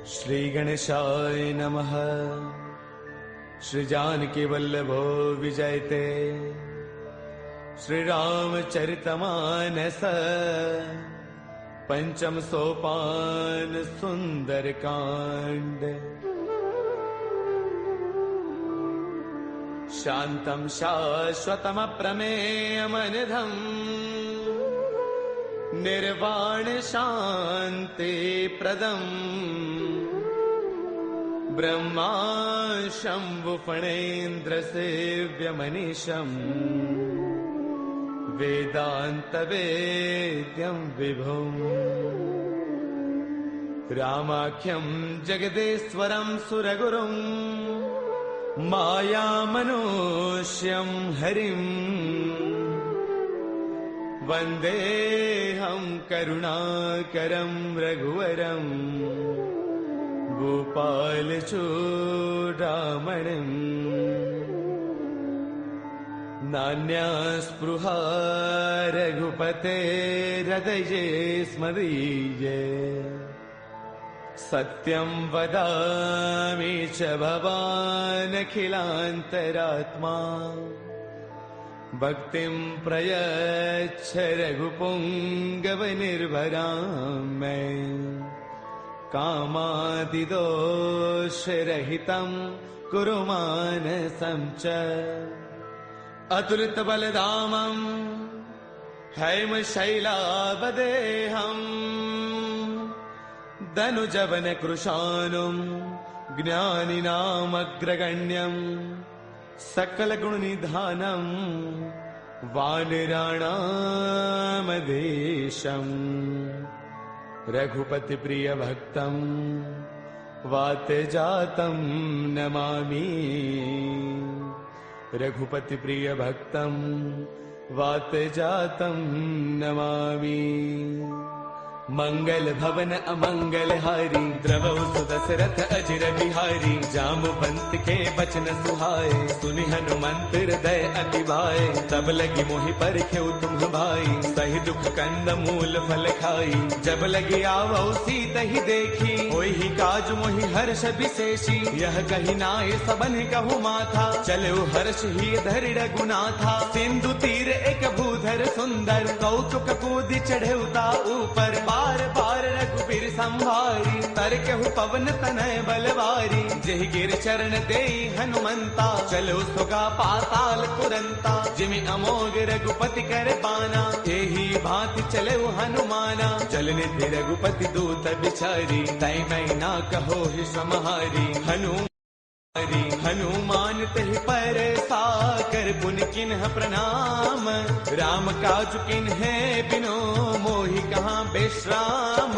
श्री गणेशाय नमः। श्री जानकी वल्लभो विजयते। श्री रामचरितमानस पंचम सोपान सुंदर कांड। शांतं शाश्वतम प्रमेयमनिधम् निर्वाण शांति प्रदम् ब्रह्मा शंभु फणेन्द्र सेव्यमनीशम् वेदांत वेद्यं विभुम् रामाख्यं जगदेश्वरं सुरगुरुं मायामनुष्यं हरिम् वन्देऽहं करुणाकरं रघुवरं गोपालचूडामणिम्। नान्या स्पृहा रघुपतेर्हृदये स्मदीये। सत्यं वदामि च भवानखिलान्तरात्मा। भक्तिं प्रयच्छ रघुपुङ्गवनिर्भरां मे। कामादिदोषरहितं कुरु मानसं च। अतुलितबलधामं हैमशैलावदेहम् धनुजवनकृशानुं ज्ञानिनामग्रगण्यम् सकलगुणनिधानं वानराणामधीशम्। रघुपतिप्रियभक्तं वातजातं नमामि। रघुपतिप्रियभक्तं वातजातं नमामि। मंगल भवन अमंगल हारी द्रवौ सुदशरथ अजिर बिहारी। जामवंत के बचन सुहाए सुनि हनुमंत हृदय अति भाए। तब लगी मोहि परखेउ तुम भाई सही दुख कंद मूल फल खाई। जब लगी आवौ सीतहि देखी होहि काज मोहि हर्ष विशेषी। यह कही नाय सबन कहु माथा चलो हर्ष ही धरि रघुनाथा। सिंधु तीर एक भूधर सुंदर कौतुक कूदि चढ़ेउता ऊपर। बार बार रघुबीर संभारी तरकहु पवन तनय बलवारी। जेहि गिर चरण देई हनुमंता चलो सुगा पाताल तुरंता। जिमि अमोघ रघुपति कर बाना एही भांति चले हनुमाना। जल निधि रघुपति दूत बिचारी तै मैं ना कहो ही समहारी। हनुमान तहि पर साकर पुन किन्ह प्रणाम। राम काज किन्हे बिनो मोहि कहाँ विश्राम।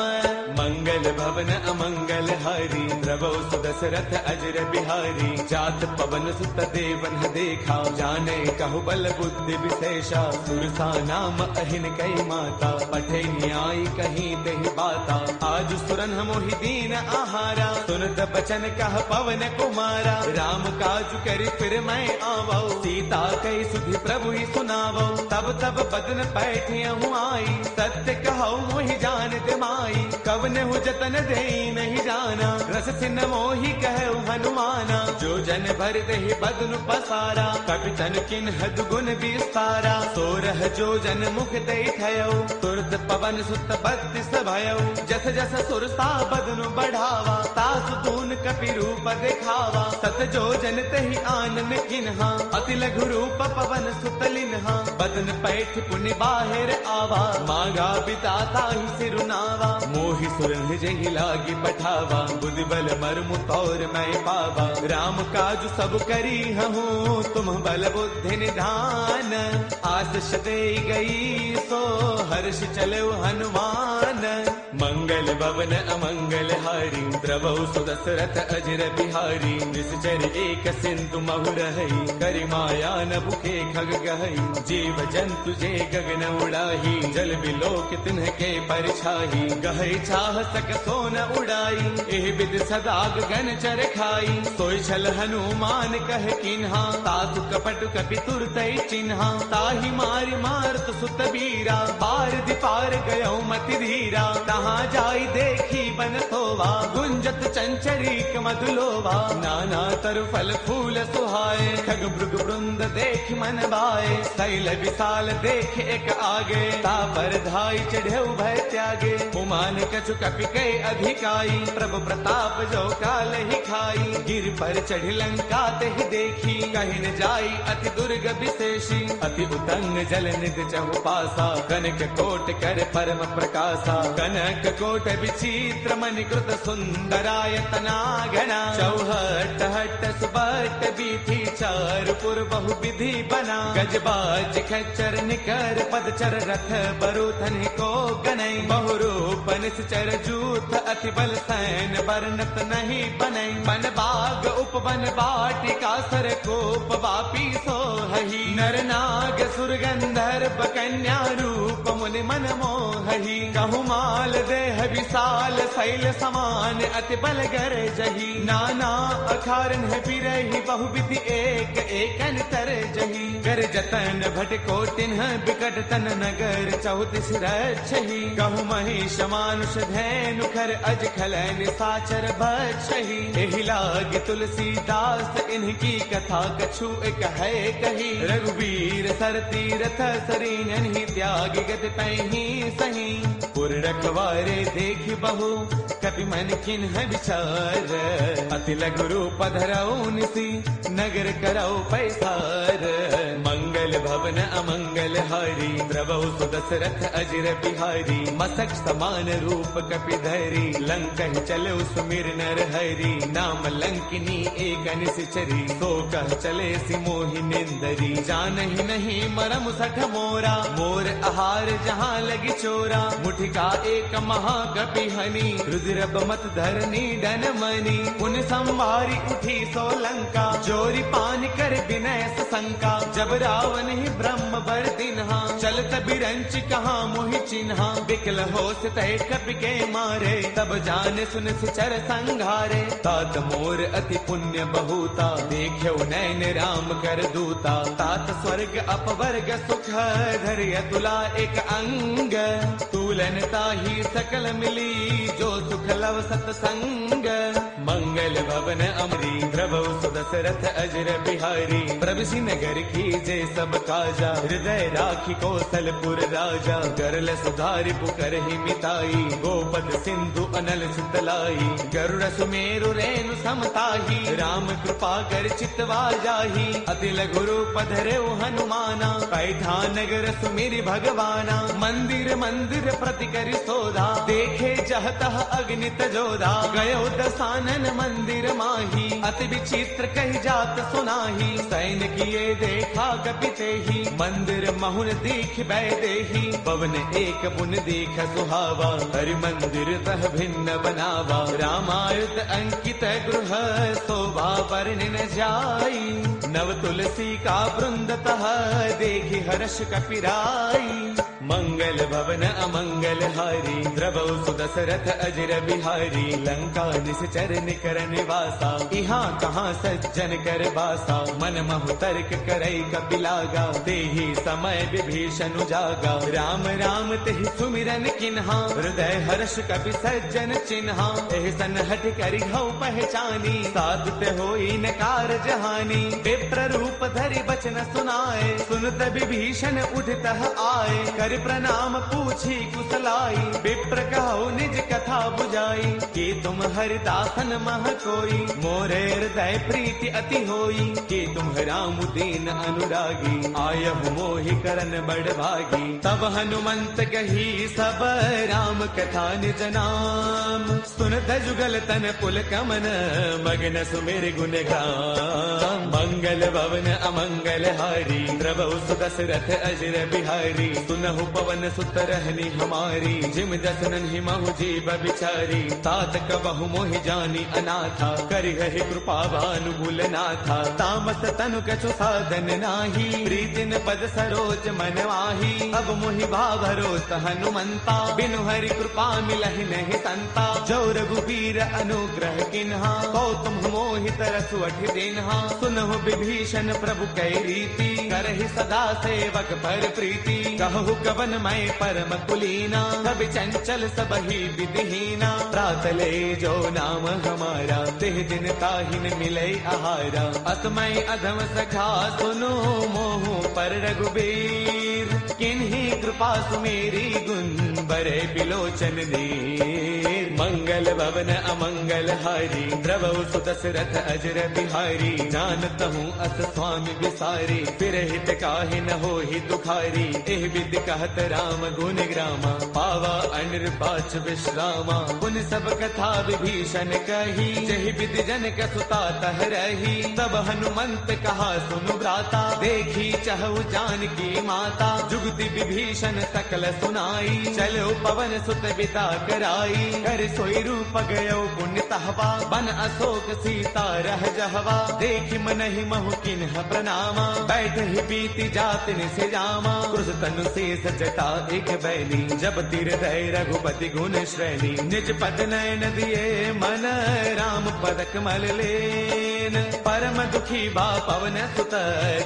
मंगल भवन अमंगल हारी द्रवौ सुदशरथ अजर बिहारी। जात पवन सुत देवन देखा जाने कहु बल बुद्धि विशेषा। सुरसा नाम अहिन कई माता पठे न्याय कहीं देहि बाता। आज सुरन मोहि दीन आहारा सुनत बचन कह पवन कुमारा। राम काज करि फिर मैं आवौ सीता कई सुधि प्रभु ही सुनावौ। तब तब बदन पैठियहु आई सत्य कहौ मोहि जानत माई। कवन हु जतन देई नहीं जाना रस सिन मोहि कहु हनुमाना। जो जन भर देहि बदनु पसारा कपितन किन्ह दुगुन विस्तारा। सोरह जो जन मुख देई थयौ तुरत पवन सुत बत्तीस भयौ। जस जस सुरसा बदनु बढ़ावा तासु तून कपि रूप दिखावा। सत जो जन तहि आनन किन्हा अति लघु रूप पवन सुत लिन्हा। बदन पैठ पुनि बाहिर आवा मांगा बिताता ही सिरुनावा। मोहि सुरन जहि लागी पठावा बुद्धि बल मर्मु तौर मैं पावा। राम काज सब करी हूँ तुम बल बुद्धि निधान। आशीष दे गई सो हर्ष चलो हनुमान। मंगल भवन अमंगल हारी द्रवौ सुदशरथ अजर बिहारी निश्चर एक सिंधु महु रही करि माया न भूखे खग गहई जीव जंतु जे गगन उड़ाही जल बिलोक तिन्ह के परछाही गहई चाह सक सोन उड़ाई एह विद सदा गगन चर खाई सोई छल हनुमान कह किन्हा तातु कपट कपि तुरतई चिन्हा ताहि मारि मारत सुत बीरा पार दिपार गयो मति धीरा तहाँ जाई देखी बन सोवा गुंजत चंचरीक मधुलोवा नाना तरु फल फूल सुहाए खग मृग वृंद देख मन भाए शैल विशाल देख एक आगे तापर धाई चढ़े भय त्यागे उमान कछु कपि के अधिकाई प्रभु प्रताप जो काल ही खाई गिर पर चढ़ लंका ते देखी कहीं न जाई अति दुर्ग विशेषी अति उतंग जल निध चहु पासा कनक कोट कर परम प्रकाशा कनक कोट विचित्र मणिकृत सुंदरायतना घना चौहट हट सुबट बीथी चारपुर बहु विधि बना गजबाज खच्चर निकर पदचर रथ बरुथन को गनई बहुरूप निश्चर जूथ अति बल सैन बरनत नहीं बनई बन बाग उपवन बाटिका सर कोप वापी सोहही नर नाग सुर गंधर्व कन्या रूप मुनि मन मोहही कहु माल देह विशाल शैल समान अति बल गर जही नाना अखारन है बिरही बहु विधि एक एकन तर जही कर जतन भटको तिन्ह बिकट तन नगर चौतीस रक्षही कहु महिष मानुष धैनु खर अज खलन साचर बक्षही एहि लाग तुलसीदास इनकी कथा कछु एक है कही रघुवीर सर तीरथ सरीन ही त्याग गत पैही सही पुर रखवारे देख बहु कपि मन किन्ह विचार अति लघु रूप धरऊ निसी नगर करऊ पैसार मंगल भवन अमंगल हारी द्रवहु सुदशरथ अजर बिहारी मसक समान रूप कपि धरी लंकन चले सुमिर नर हरि नाम लंकिनी एक निश्चरी सो कह चले सि मोहि निंदरी जानहि नहीं मरम सठ मोरा मोर आहार जहाँ लगी चोरा मुठिका एक महाकपि हनी रुद्र बमत धरनी डन मनी पुन संवारी उठी सो लंका जोरी पान कर विनय शंका जब रावण ही ब्रह्म बर दिन्हा चलत बिरंच कहाँ मोहि चिन्हा बिकल हो तय कपि के मारे तब जान सुन सिचर संघारे तात मोर अति पुण्य बहुता देख्यो नैन राम कर दूता तात स्वर्ग अपवर्ग सुख धर्य तुला एक अंग तूलन ताही सकल मिली जो सुख लव सतसंग मंगल भवन अमरी द्रवहु सुदशरथ अजर बिहारी प्रभुषि नगर की जय सब काजा हृदय राखी कौशलपुर राजा करल सुधारि पुकर ही मिताई गोपद सिंधु अनल सुतलाई गरुड़ सुमेरु रेणु समताही राम कृपा कर चितवा जाही अति लघु रूप धरेउ हनुमाना पैठा नगर सुमिरि भगवाना मंदिर मंदिर प्रति करि सोधा देखे जहतः अग्नित जोधा गयो दसानन मंदिर माही अति विचित्र कही जात सुनाही सैन किए देखा कपिते ही मंदिर महुन दीख बैदेही पवन एक पुन दीख सुहावा हरि मंदिर तह भिन्न बनावा रामायुध अंकित गृह शोभा वर्णि न जाई नव तुलसी का वृंद तह देखी हर्ष कपिराई मंगल भवन अमंगल हारी द्रवहु सुदशरथ अजर बिहारी लंका निश्चर निकर निवासा यहाँ कहाँ सज्जन कर बासा मन महु तर्क करई कपिलागा तेहि समय विभीषण जागा राम राम तेहि सुमिरन किन्हा हृदय हर्ष कपि सज्जन चिन्हा एहि सन हठ करि हऊ पहचानी साधुत होई न कारज हानि विप्र रूप धरि बचन सुनाए सुनत विभीषण उठतः आए कर प्रणाम पूछी कुशलाई विप्र कहो निज कथा बुझाई कि तुम हरिदासन मह कोई मोरे हृदय प्रीति अति होई कि तुम राम दीन अनुरागी आयहु मोहि करन बड़ भागी तब हनुमंत कही सब राम कथा निज नाम सुनत जुगल तन पुल कमन मगन सुमिर गुण गाम मंगल भवन अमंगल हारी द्रवहु सुदशरथ अजर बिहारी सुनहु पवन सुत रहनी हमारी, जिम दसनन ही महु जीव बिचारी। तात कबहु मोहि जानी अनाथा, करि गहि कृपा भानुगुल नाथा। तामस तनु कछु साधन नाही, प्रीतिन पद सरोज मन वाही। अब मोहि भावरोत हनुमंता, बिनु हरि कृपा मिलहि नहीं संता। जो रघुबीर अनुग्रह किन्हा, कौतुम मोहि तरसु अठि दिन्हा। सुनहु विभीषण प्रभु कै रीति, करहि सदा सेवक पर प्रीति। कहु कवन मैं परम कुलीना, कवि चंचल सबहि विधिहीना। प्रातले जो नाम हमारा, तिह दिन ताहिन मिलै आहारा। असमय अधम सखा सुनो, मोहु पर रघुबीर। किन्ही कृपा सुमेरी, गुण बरे बिलोचन दीर। मंगल भवन अमंगल हारी, द्रवहु सुत दशरथ अजर बिहारी। जानत हूँ अस स्वामी विसारी, फिर हित काहि न होहि दुखारी। एह विधि कहत राम गुण ग्रामा, पावा अनिर्बाच विश्रामा। पुन सब कथा विभीषण कही, जहि विधि जनक सुता तह रही। तब हनुमंत कहा सुनु भ्राता, देखी चहु जानकी माता। जुगति विभीषण सकल सुनाई, चलो पवन सुत बिता कराई। कर सोई रूप गयो पुण्य तहवा, बन अशोक सीता रह जहवा। देखि मनहि महु किन्ह प्रणामा, बैठ ही बीती जात निसे जामा। क्रुश तनु शेष जटा एक बैली, जब तिर दय रघुपति गुण श्रेणी। निज पद नयन दिए मन, राम पद कमल लेन। परम दुखी बा पवन सुत,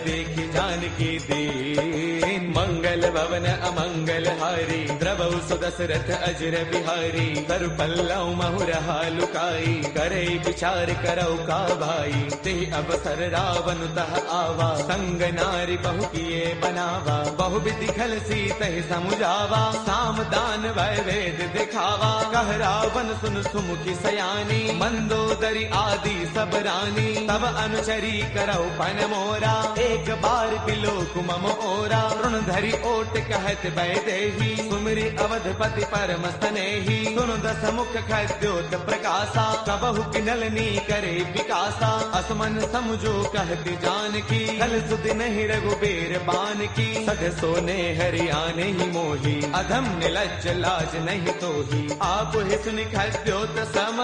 देखि जानकी दीन। मंगल भवन अमंगल हारी, द्रवहु सुत दशरथ अजर बिहारी। तरु पल्लव महु रहा लुकाई, करे विचार करौ का भाई। ते अवसर रावण तह आवा, संग नारी बहु किए बनावा। बहु विधि खल सीतहि समुझावा, साम दान वै वेद दिखावा। कह रावण सुन सुमुखी सयानी, मंदोदरी आदि सब रानी। तब अनुचरी करौ पन मोरा, एक बार बिलोक मम ओरा। ऋण धरि ओट कहत वैदेही, सुमिरि अवधपति परम स्नेही। सुन दस मुख खद्योत प्रकाशा, कबहु किनलनी करे विकासा। असमन समझो कहते जानकी, कल सुध नहीं रघुबीर बान की। सध सोने हरियाणे ही मोही, अधम निलज्ज लाज नहीं तोही। आप ही सुनि खद्योत सम,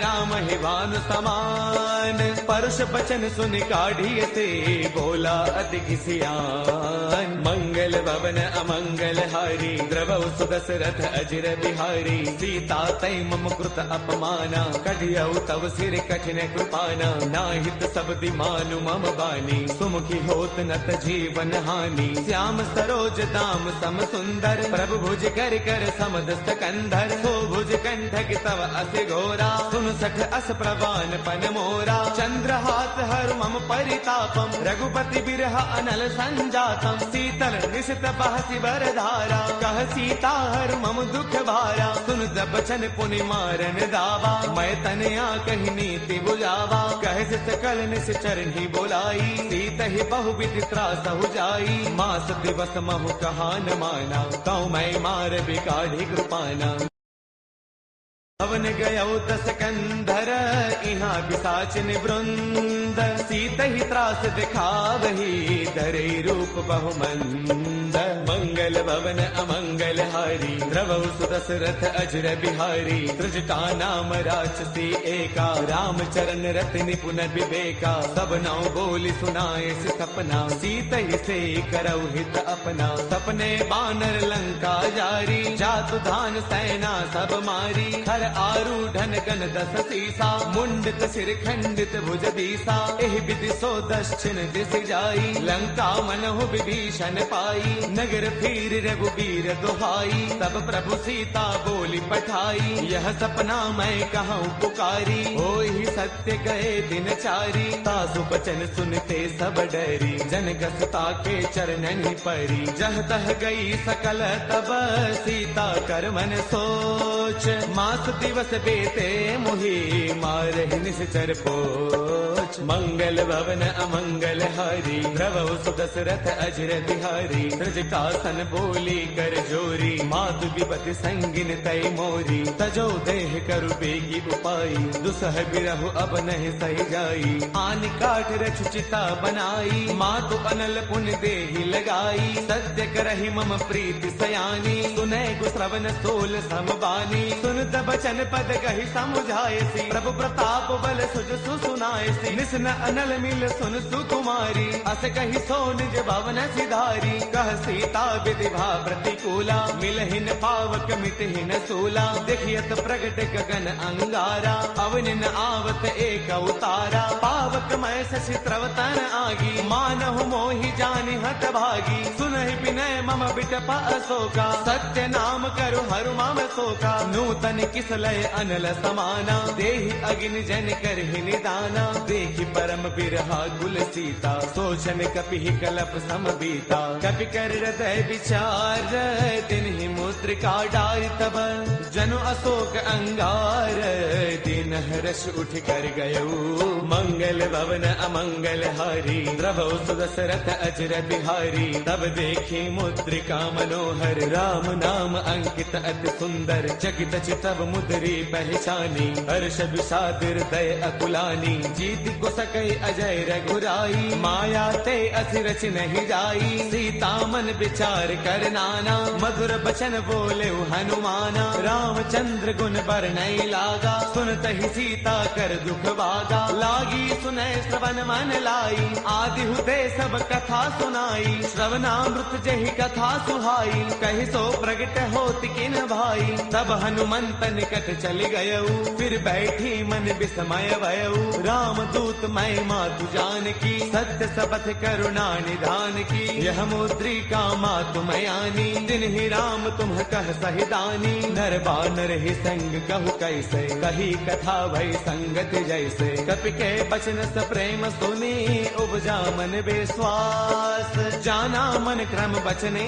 राम ही भानु समान। परुष बचन सुनि काढ़ी से, बोला अति सियान। मंगल भवन अमंगल हारी, द्रवहु सुत दशरथ अजर बिहारी। सीता तै मम कृत अपमाना, कढ़ियौ तव सिर कठिन कृपाना। नाहित सब दिमानु मम बानी, सुमुखी होत नत जीवन हानि। श्याम सरोज दाम सम सुंदर, प्रभु भुज कर कर समदस्त कंधर। सो भुज कंठक तव अस घोरा, सुन सठ अस प्रवान पन मोरा। चंद्रहास हर मम परितापम, रघुपति बिरह अनल संजातम। शीतल निशित बहसि बरधारा, कह सीता हर मम दुख भारा। सुन जब बचन पुनि मारन दावा, मैं तनया कही नीति बुझावा। कह सकल निस चरणी बोलाई, सीत ही बहु विधि त्रासहु जाई। मास दिवस महु कहा न माना, कौ मैं मार बिकाढ़ी कृपाना। पवन गयो दस कंधर, इहाँ पिशाचिन वृंद। सीत ही त्रास दिखावही, धरे रूप बहुमंद। मंगल भवन अमंगल हारी, द्रवहु सुत दशरथ अजर बिहारी। त्रिजटा नाम राक्षसी एका, राम चरण रति निपुण विवेका। सब नौ बोली सुनाए सपना, सीत ही से करौ हित अपना। सपने बानर लंका जारी, जातु धान सेना सब मारी। हर आरूढ़न गण दस सीसा, मुंडित सिर खंडित भुज दीसा। एह विधि सो दक्षिण दिस जाई, लंका मनहु विभीषण पाई। नगर फिर रघुबीर दुहाई, तब प्रभु सीता बोली पठाई। यह सपना मैं कहूँ पुकारी, होई सत्य गए दिन चारी। तासु बचन सुनते सब डरी, जनक सुता के चरणन परी। जह तह गई सकल तब, सीता कर मन सोच। मास दिवस बेते मुहि, मार निश्चर पोच। मंगल भवन अमंगल हारी, द्रवौ सुदशरथ अजर बिहारी। त्रिजटासन बोली कर जोरी, मातु विपति संगिन तय मोरी। तजो देह करु बेगी उपाई, दुसह बिरहु अब नहीं सही जाई। आन काठ रच चिता बनाई, मातु अनल पुन देहि लगाई। सत्य करहि मम प्रीति सयानी, सुनै गुश्रवण सोल समबानी। सुनत बचन पद कहि समुझायसी, प्रभु प्रताप बल सुज सुनायसी। निसन अनल मिल सुन सुकुमारी, अस कहि सो निज भवन सिधारी। कह सीता विधि भा प्रतिकूला, मिलहिन पावक मिटहिन सूला। देखियत प्रगट गगन अंगारा, अवनिन आवत एक अवतारा। पावक मैं शशि त्रवतन आगी, मानहु मोहि जानि हत भागी। सुनहि विनय मम बिटप अशोका, सत्य नाम करु हरु मम शोका। नूतन किसलय अनल समाना, देहि अग्नि जन करहि निदाना। देखि परम बिरहा कुल सीता, सोचन कपिहि कलप समबीता। कपि कर हृदय विचार, तिन्हि मुद्रिका डारि तब। जनु अशोक अंगार, दिन हर्ष उठ कर गयऊ। मंगल भवन अमंगल हारी, द्रवौ सुदशरथ अजर बिहारी। तब देखी मुद्रिका मनोहर, राम नाम अंकित अति सुंदर। चकित चितव मुद्री पहचानी, हर्ष विषाद हृदय अकुलानी। जीत को सकई अजय रघुराई, माया ते अति रच नहीं जाई। सीता मन विचार कर नाना, मधुर बचन बोले हनुमाना। रामचंद्र गुण बरनई लागा, सुनत ही सीता कर दुख भागा। लागी सुनय श्रवण मन लाई, आदि हुते सब कथा सुनाई। श्रवणामृत जहि कथा सुहाई, कहि सो प्रगट होत किन भाई। तब हनुमंत निकट चल गयऊ, फिर बैठी मन विस्मय भयऊ। राम दूत मैं मातु जान की, सत्य सबथ करुणा निधान की। यह मुद्रिका मातु मयानी, दिन ही राम तुम कह सहिदानी। नर बानर ही संग कहु कैसे, कही कथा भई संगत जैसे। कपि के बचन स प्रेम सुनी, उपजा मन विश्वास। जाना मन क्रम बचने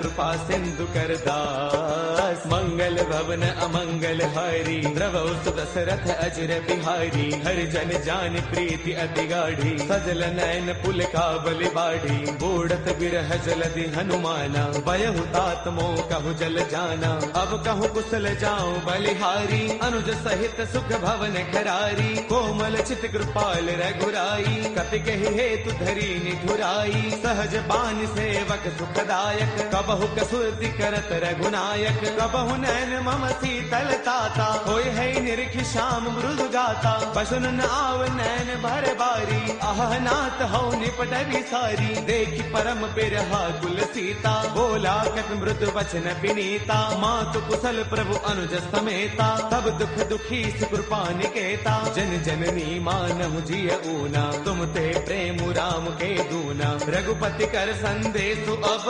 कृपा सिंधु कर दास। मंगल भवन अमंगल हारी, द्रवौ सुदशरथ अजर बिहारी। हरि जन जान प्रीति अति गाढ़ी, सजल नयन पुल का बलि बाढ़ी। बूढ़त बिरह जलधि हनुमाना, बयहु तात मोह कहु जल जाना। अब कहु कुशल जाऊं बलिहारी, अनुज सहित सुख भवन खरारी। कोमल चित कृपाल रघुराई, कपि कहि हेतु धरी निठुराई। सहज बान सेवक सुखदायक, कबहु कसुरति करत रघुनायक। कबहु नैन मम शीतल ताता, होय है निरखि श्याम मृदु गाता। बसुन न आव नैन भर बारी, आह नाथ हौ निपट विसारी। देखि परम बिरहा कुल सीता, बोला कपि मृदु वचन विनीता। मातु कुशल प्रभु अनुज समेता, तब दुख दुखी कृपा निकेता। जन जननी मानहु जिय ऊना, तुम ते प्रेम राम के दूना। रघुपति कर संदेश अब,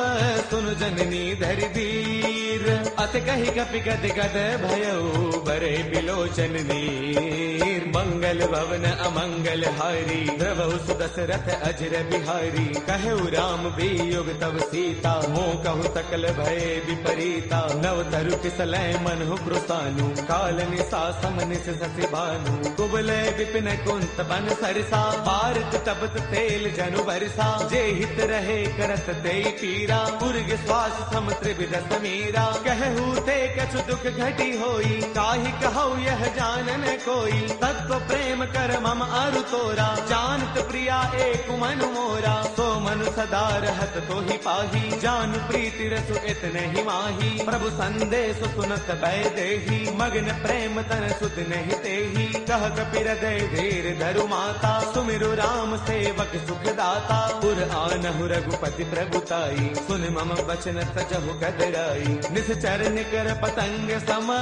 सुन जननी धरि धीर। अत कहि कपि गद गद भयऊ, बरे बिलोचन नीर। मंगल भवन अमंगल हारी, द्रवौ सुदशरथ अजर बिहारी। कहु राम वियोग तब सीता, मोह कहु सकल भय विपरीता। नव तरु किसलय मनहु कृतानु, काल निशा समनिस शशि भानु। कुबलय विपिन कुंत बन सरसा, भारत तपत तेल जनु बरसा। जे हित रहे करत ते पीरा, उर्ग श्वास सम त्रिविध समीरा। कहु ते कछु दुख घटी होई, काहि कहु यह जानन कोई। तत्व प्रेम कर मम अरु तोरा, जानत प्रिया एक मनु मोरा। सो मनु सदा रहत तो ही पाही, जानु प्रीति रसु इतने ही माही। प्रभु संदेश सुनत भय देही, मग्न प्रेम तन सुध नहीं तेही। कह कपि हृदय धीर धरु माता, सुमिरु राम सेवक सुख दाता। पुर आनहु रघुपति प्रभुताई, सुन मम वचन तजहु कदराई। निश्चर निकर पतंग सम,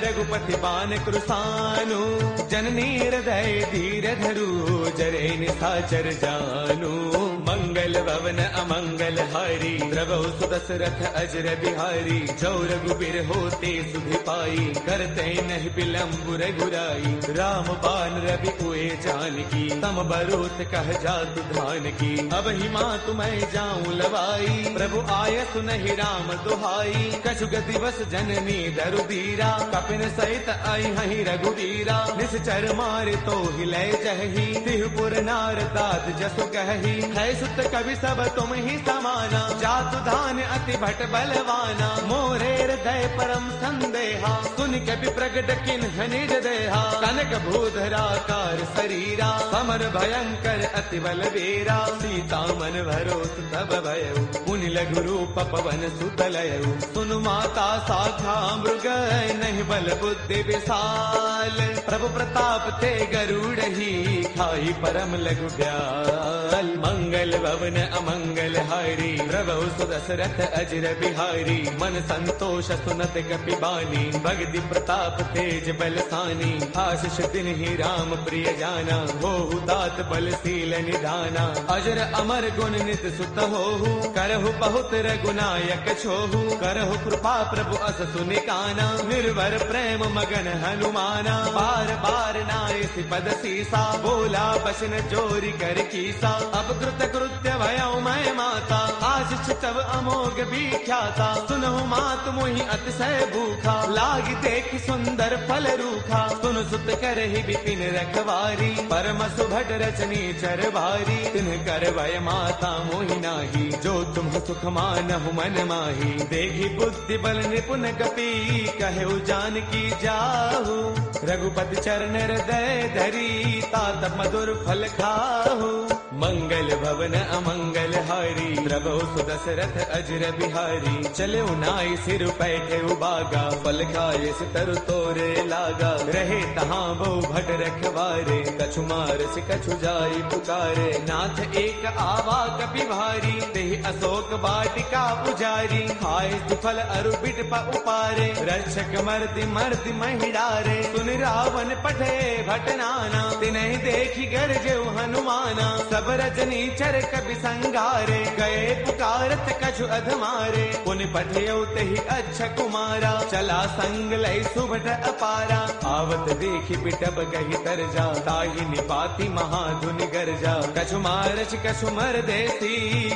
रघुपति बान कृसानु। जननी हृदय धीर धरु, जरे निशाचर जानु। मंगल भवन अमंगल हारी, द्रवौ सुदशरथ अजर बिहारी। जो रघुबीर होते सुधि पाई, करते नहीं विलंब रघुराई। राम बान रवि उए जानकी, तम बरूत कह जातु धान की। अब ही माँ तुम्हें जाऊं लवाई, प्रभु आय सुनहि राम दुहाई। कछु गति बस जननी दरुदीरा, कपिन सहित आई हहि रघुवीरा। निश्चर मारे तो हिले जही, तिहुपुर नार दात जसु कही। है सुत कवि सब तुम ही समाना, जातु धान अति भट बलवाना। मोरे हृदय परम संदेहा, सुन कवि प्रगट किन्ह निज देहा। कनक भूधराकार शरीरा, समर भयंकर अति बलवीरा। सीता मन भरोस तब भयउ, मुनि लघु रूप पवन सुत लयउ। सुनु माता साखा मृग, नहीं बल बुद्धि विशाल। प्रभु प्रताप ते गरुड़ ही, खाई परम लघु ब्याल। मंगल भवन अमंगल हारी, प्रभु सुदशरथ अजर बिहारी। मन संतोष सुनत कपि बानी, भगति प्रताप तेज बलसानी। आशीष दिन ही राम प्रिय जाना, होहु तात बलशील निधाना। अजर अमर गुण नित सुत होहु, करहु बहुत रघुनायक छोहु। करहु कृपा प्रभु अस सुनिकाना, निर्भर प्रेम मगन हनुमाना। बार बार नाय पद सीसा, बोला बसन जोरी कर कीसा। अब कृत कृत्य भयउ मैं माता, आशीष तब अमोघ विख्याता। सुनहु मात मोहि अतिशय भूखा, लागी देख सुंदर फल रूखा। सुन सुत करहि बिपिन रखवारी, परम सुभट रचनी चर भारी। तिन्ह कर भय माता मोहि नाही, जो तुम सुख मानहु मन माही। देखी बुद्धि बल निपुण गति, कहु जानकी जाहु। रघुपति चरण हृदय धरी, तात मधुर फल खाहु। मंगल भवन अमंगल हारी, प्रभु सुदशरथ अजर बिहारी। चले नाई सिर पैठे उबागा, फल खाए तरु तोरे लागा। रहे तहाँ बहु भट रखवारे, कछु मारस कछु जाई पुकारे। नाथ एक आवा कपि भारी, तेहि अशोक वाटिका पुजारी। खाए फल अरु बिट प उपारे, रक्षक मर्दि मर्दि महिडारे। सुन रावण पठे भट नाना, तिन्हि देखी गरजेउ हनुमाना। सब रजनी चर कपि संगारे, गए पुकारत कछु अधमारे। पुनि पठेउ तेहि अच्छा कुमारा, चला संग लय सुभट अपारा। आवत देखी बिटब कहि तरजा, ताहि निपाति महाधुनि गरजा। कछु मारच कछु मर देसी,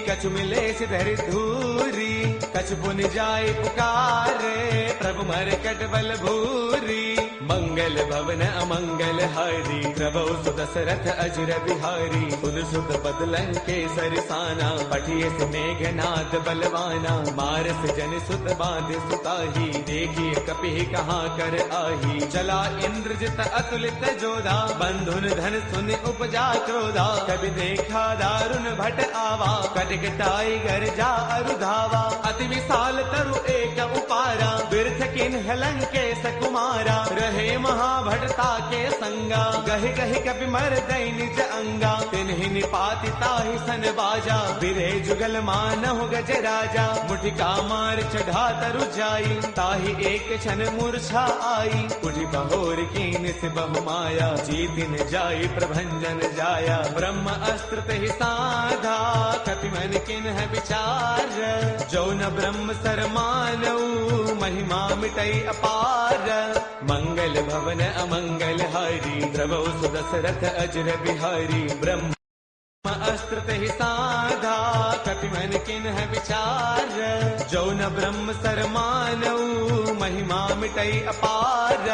कछु मिलेस धरि धूरी। कछु पुनि जाय पुकारे, प्रभु मरकट बल भूरी। मंगल भवन अमंगल हारी, प्रभु सुदशरथ अजर बिहारी। सुन सुत बदलन के सरसाना, पठिए से मेघनाद बलवाना। मारस जन सुत बांध सुताही, देखिए कपि कहाँ कर आही। चला इंद्रजित अतुलित जोधा, बंधुन धन सुन उपजा क्रोधा। कभी देखा दारुण भट आवा, कटकटाई गरजा अरुधावा। अति विशाल तरु एक उपारा, बिरथ किन्ह लंकेश कुमारा। रहे महाभटता के संगा, गहि गहि कपि मर दई निज अंगा। तिन्हि निपाति ताहि सन बाजा, बिरे जुगल मानहु गज राजा। मुठिका मार चढ़ा तरु जाई, ताहि एक क्षण मूर्छा आई। उठि बहोर कीन से बहु माया, जीतिन जाई प्रभंजन जाया। ब्रह्म अस्त्र तेहि साधा, कपि मन किन्ह विचार। जो न ब्रह्म सर मानऊ, महिमा मिटई अपार। मंगल भवन अमंगल हारी, प्रभु सुदशरथ अजर बिहारी। ब्रह्म अस्त्र तेहि साधा, कपि मन किन्ह विचार। जो न ब्रह्म सर मानऊ, महिमा मिटई अपार।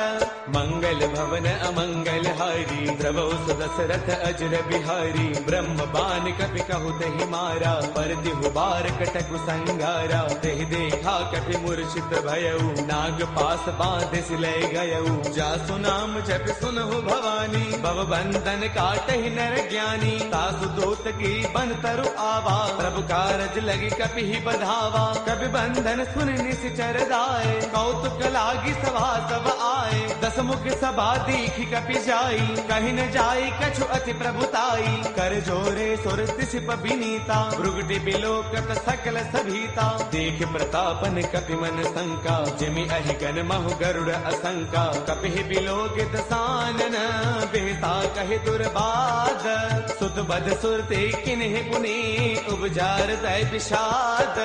मंगल भवन अमंगल हारी, प्रभु सुदशरथ अजर बिहारी। ब्रह्म बान कपि कहु तेहि मारा, पर तिहु बार कटकु संगारा। तेहि देखा कपि मूर्छित भयउ, नाग पास बांधे सिलय गयउ। जासु नाम जपि सुनहु भवानी, भव बंधन काटहि नर ज्ञानी। तासु दूत की बन तरु आवा, प्रभु कारज लगी कपि ही बधावा। कपि बंधन सुन निश्चर दाए, कौतुक लागी सभा सब आए। दस मुख सभा दीखी कपि जाई, कहीं न जाई कछु अति प्रभुताई। कर जोरे सुर दिसिप विनीता, भृगुटि बिलोकत सकल सभीता। देख प्रतापन कपि मन शंका, जिमि अहिगन महु गरुड़ असंका। कपि बिलोकित सानन, बेहता कहि दुर्बाद। सुत बद सुरते किन्हि पुनि, उपजार तय विषाद।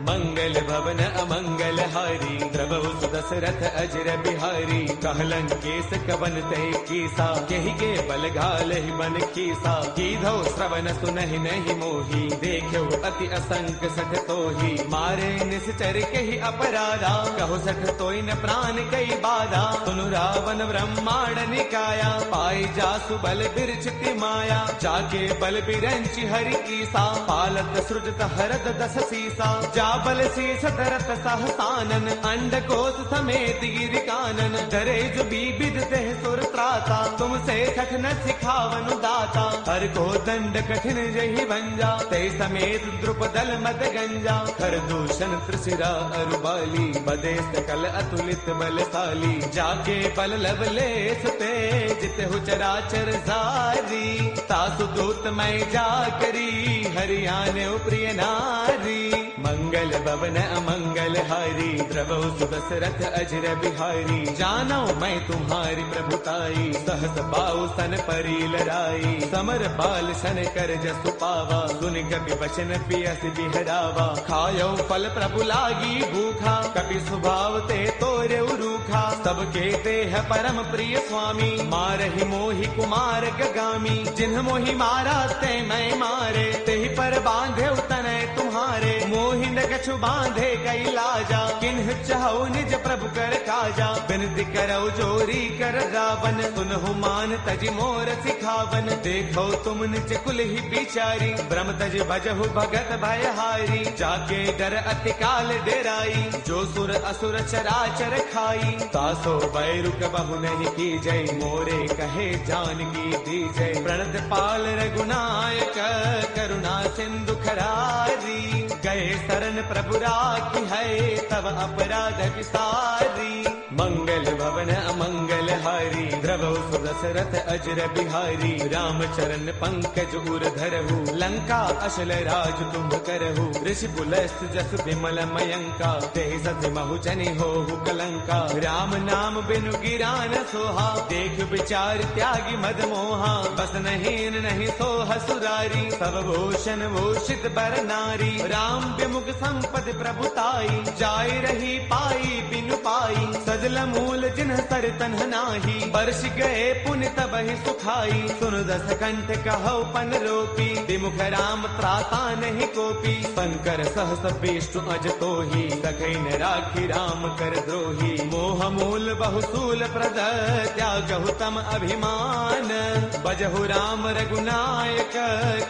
मंगल भवन अमंगल हारी, प्रभु सुदशरथ अजर बिहारी। कहलन केस कवन ते कीसा, केहि के बल घाल ही बन कीसा। कीधो श्रवण सुनहि नहीं मोही, देखो अति असंक सठ तोही। मारे निश्चर केहि अपराधा, कहो सठ तोई न प्राण कई बाधा। सुनु रावण ब्रह्मांड निकाया, पाई जासु बल बिरचिति माया। जाके बल बिरंचि हरि ईसा, पालत सृजत हरद दस सीसा। जा बल शीस धरत सहसानन, अंड कोश समेत गिर कानन। डरे जो बीबिद देह सुर त्राता, तुमसे कठिन सिखावनु दाता। हर को दंड कठिन जहि भंजा, ते समेत द्रुपदल मद गंजा। कर दूषण त्रिशिरा अरुबाली, बदे सकल अतुलित बलशाली। जाके बल लवलेश ते, जित हो चराचर सारी। तासु दूत मैं जा करी, हरियाणे प्रिय नारी। मंगल भवन अमंगल हारी, द्रवौ सुदशरथ अजर बिहारी। जानो मैं तुम्हारी प्रभुताई, सहस पाऊ सन परी लड़ाई। समर बाल सन कर जसु पावा, सुन कपि वचन पियस बिहरावा। खायो फल प्रभु लागी भूखा, कपि स्वभाव ते तोरे रूखा। सबके देह परम प्रिय स्वामी, मारहि मोहि कुमार गगामी। जिन्ह मोहि मारा ते मैं मारे, तेहि पर बांधे तनय तुम्हारे। मोहि न कछु बांधे कई लाजा, किन्ह चाहो निज प्रभु कर काजा। बिनती करौ जोरी कर रावण, सुनहु मान तजि मोर सिखावन। देखो तुम निज कुल ही बिचारी, ब्रह्म तज भजहु भगत भयहारी। जाके डर अति काल डेराई, जो सुर असुर चराचर खाई। तासो बैरु कबहु नहीं की जय, मोरे कहे जानकी दी जय। प्रणत पाल रघुनायक, करुणा सिंधु खरारी। गए शरण प्रभु राखी है, तब अपराध विसारी। मंगल भवन अमंगल हारी, द्रवौ सुदशरथ अजर बिहारी। राम चरण पंकज उर धरहु, लंका अशल राज तुम करहु। ऋषि पुलस्त जस विमल मयंका, ते सति महु जनि होहु कलंका। राम नाम बिनु गिरा न सोहा, देख विचार त्यागी मद मोहा। बस नहीं नहीं सोह सुरारी, सब भूषण भूषित बर नारी। राम विमुख संपद प्रभुताई, जाय रही पाई बिनु पाई। सजल मूल जिन्ह सर तन्ह नाही, बरस गए पुण्य तबहि सुखाई। सुन दस कंठ कहो पन रोपी, विमुख राम त्राता नहीं कोपी। शंकर सहस विष्णु अज तोही, सखै न राखी राम कर द्रोही। मोह मूल बहुसूल प्रद, त्यागहु तम अभिमान। बजहु राम रघुनायक,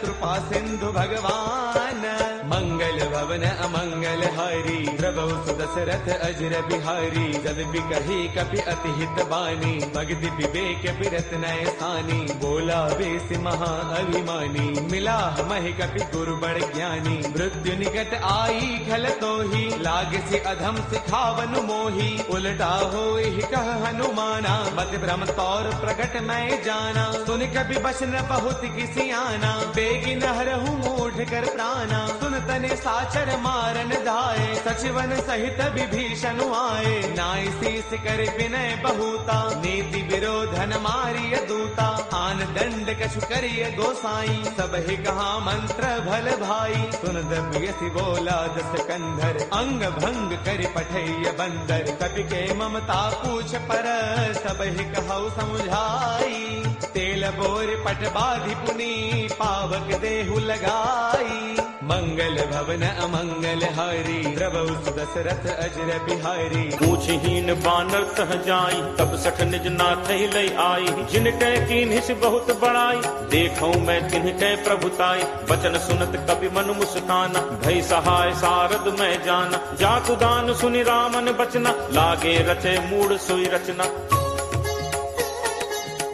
कृपा सिंधु भगवान। मंगल भवन अमंगल हारी, द्रवौ सुदशरथ अजर बिहारी। जद बिकहि कपि अति हित बानी, भगति विवेक बिरत नय सानी। बोला बेस महा अभिमानी, मिला महि कपि गुरु बड़ ज्ञानी। मृत्यु निकट आई खल तोही, लागे से अधम सिखावनु मोही। उलटा होहि कह हनुमाना, मत भ्रम तौर प्रगट मैं जाना। सुन कपि बचन बहुत किसी आना, बेगी नहरहु मूढ़ कर प्राणा। सुन तने साचर मारन धाये, सचिवन सहित विभीषण आए। नाई शीस कर विनय बहुता, नीति विरोधन मारिय दूता। आन दंड कछु करिय गोसाई, सब ही कहा मंत्र भल भाई। सुन दमयसि बोला दस कंधर, अंग भंग कर पठैय बंदर। कपि के ममता पूछ पर, सब ही कहु समुझाई। तेल बोर पट बाधि पुनी, पावक देहु लगाई। मंगल भवन अमंगल हारी, द्रवौ सुदशरथ अजर बिहारी। पूछहीन बानर तह जाई, तब सठ निज नाथ लय आई। जिन कै कीन्हिस बहुत बड़ाई, देखौ मैं तिन्ह कै प्रभुताई। बचन सुनत कपि मन मुस्काना, भय सहाय सारद मैं जाना। जातु दान सुनि रामन बचना, लागे रचे मूढ़ सोई रचना।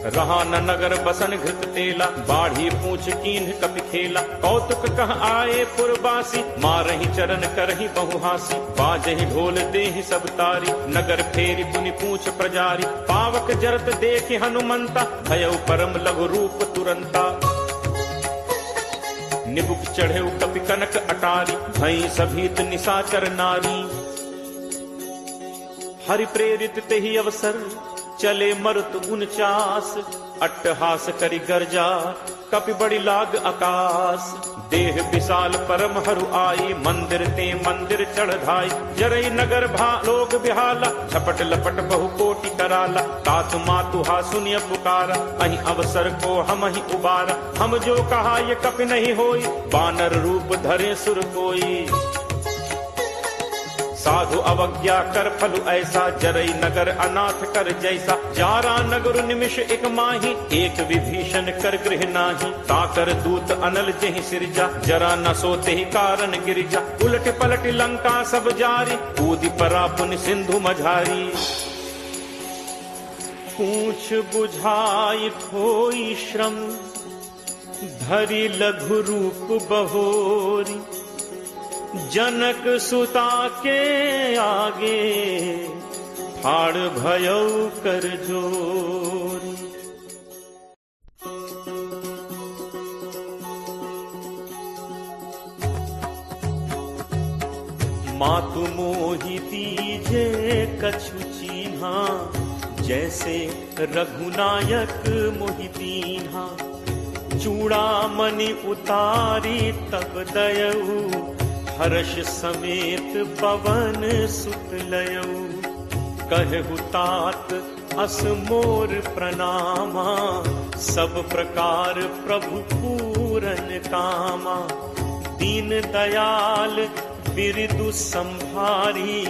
रहा न नगर बसन घृत तेला, बाढ़ी पूछ कीन्ह कपि खेला। कौतुक कह आए पुरबासी, मारहि चरण करहि बहुहासी। बाजहि ढोल देहि सब तारी, नगर फेरी पुनि पूछ प्रजारी। पावक जरत देखि हनुमंता, भयउ परम लघु रूप तुरंता। निबुक चढ़े कपि कनक अटारी, भई सभीत निशाचर नारी। हरि प्रेरित तेहि अवसर, चले मरुत 49 अट्टहास करी गर्जा कपि बड़ी लाग आकाश। देह विशाल परम हरु आई, मंदिर ते मंदिर चढ़ाई। जरई नगर भा लोग बिहाला, झपट लपट बहु कोटि कराला। तातु मातु हा सुनिय पुकारा, अहि अवसर को हम ही उबारा। हम जो कहा ये कपि नहीं होई, बानर रूप धरे सुर कोई। साधु अवज्ञा कर फलु ऐसा, जरई नगर अनाथ कर जैसा। जारा नगर निमिष एक माही, एक विभीषण कर गृह नाही। ताकर दूत अनल जहि सिरजा, जरा न सोते ही कारण गिरिजा। उलट पलट लंका सब जारी, कूदि परा पुन सिंधु मझारी। पूछ बुझाई खोई श्रम, धरि लघु रूप बहोरी। जनक सुता के आगे, फाड़ भयौ कर जोरी। मातु मोहि दीजे कछु चीन्हा, जैसे रघुनायक मोहि दीन्हा। चूड़ामणि उतारी तब दयऊ, हर्ष समेत पवन सुत लयऊ। कहु तात अस मोर प्रणामा, सब प्रकार प्रभु पूरन कामा। दीन दयाल बिरदु संभारी,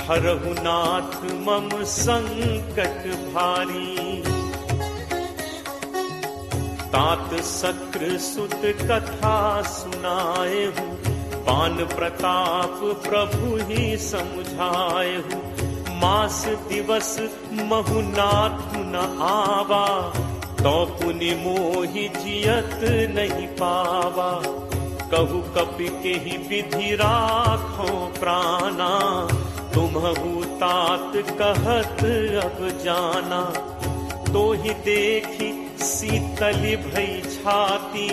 हरहु नाथ मम संकट भारी। तात सक्र सुत कथा सुनाए हूँ, पान प्रताप प्रभु ही समुझाए हूँ। मास दिवस महु नाथु न आवा, तो पुनि मोहि जियत नहीं पावा। कहु कपि के ही विधि राखो प्राणा, तुम्हु तात कहत अब जाना। तो ही देखी शीतल भई छाती,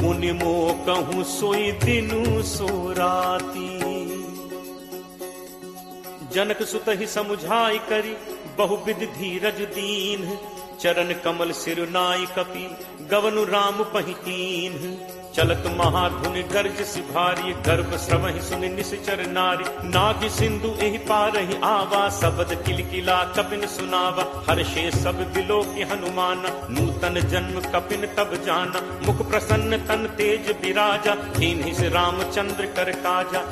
मुनि मो कहूँ सोई दिनु सो राती। जनक सुत ही समुझाई करी, बहुविध धीरज दीन। चरण कमल सिरुनाई कपि, गवनु राम पहिकीन। चलत महाधुनि गर्ज सिभारी, गर्भ श्रवहि सुनि निश्चर नारी। नाग सिंधु एहि पारहि आवा, सबद किलकिला कपिन सुनावा। हर्षे सब बिलो की हनुमाना, नूतन जन्म कपिन तब जाना। मुख प्रसन्न तन तेज विराजा, दीन्हि से रामचंद्र कर काजा।